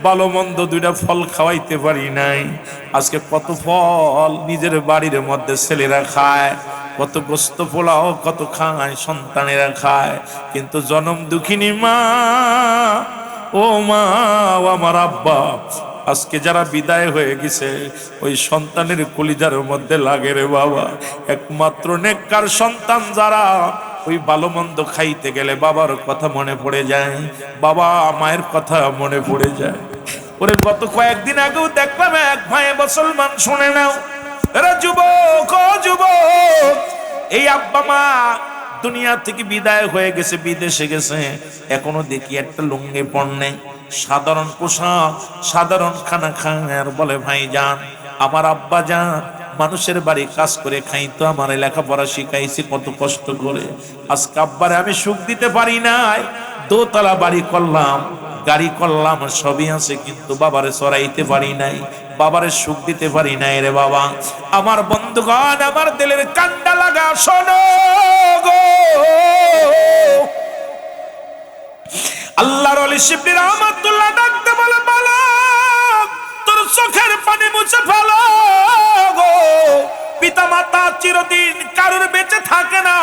ভালো মন্দ দুইটা ফল খাওয়াইতে পারি নাই। আজকে কত ফল নিজের বাড়ির মধ্যে ছেলেরা খায়, কত গোস্ত পোলাও কত খায় সন্তানেরা খায়, কিন্তু জনম দুঃখিনী মা ও মা ও আমার আব্বা আজকে যারা বিদায় হয়ে গেছে ওই সন্তানের কলিজার মধ্যে লাগে রে বাবা। একমাত্র নেককার সন্তান যারা ওই ভালো মন্দ খাইতে গেলে বাবার কথা মনে পড়ে যায়, বাবা মায়ের কথা মনে পড়ে যায়। ওরে গত কয়েকদিন আগেও দেখলাম এক ভাই মুসলমান, শুনে নাও এরা যুবক ও যুবক, এই আব্বা মা দুনিয়া থেকে বিদায় হয়ে গেছে, বিদেশে গেছে, এখনো দেখি একটা লুঙ্গি পরনে, সাধারণ পোশাক, সাধারণ খানা খায়, আর বলে ভাই যান আমার আব্বা যান মানুষের বাড়ি কাজ করে খাইতো, আমার লেখাপড়া শিখাইছি কত কষ্ট করে, আজকে আব্বারে আমি সুখ দিতে পারি নাই, দোতলা বাড়ি করলাম গাড়ি করলাম সবই আছে, কিন্তু বাবারে চড়াইতে পারি নাই, বাবারে সুখ দিতে পারি নাই রে বাবা। আমার বন্ধুগণ আমার দিলের কান্ডা লাগা শোনো গো, আল্লাহর ওলি শিবলি রহমাতুল্লাহ ডাকতে বলে, বালক তোর চোখের পানি মুছে ফেলো গো। পিতা মাতা চিরদিন কারোর বেঁচে থাকে না,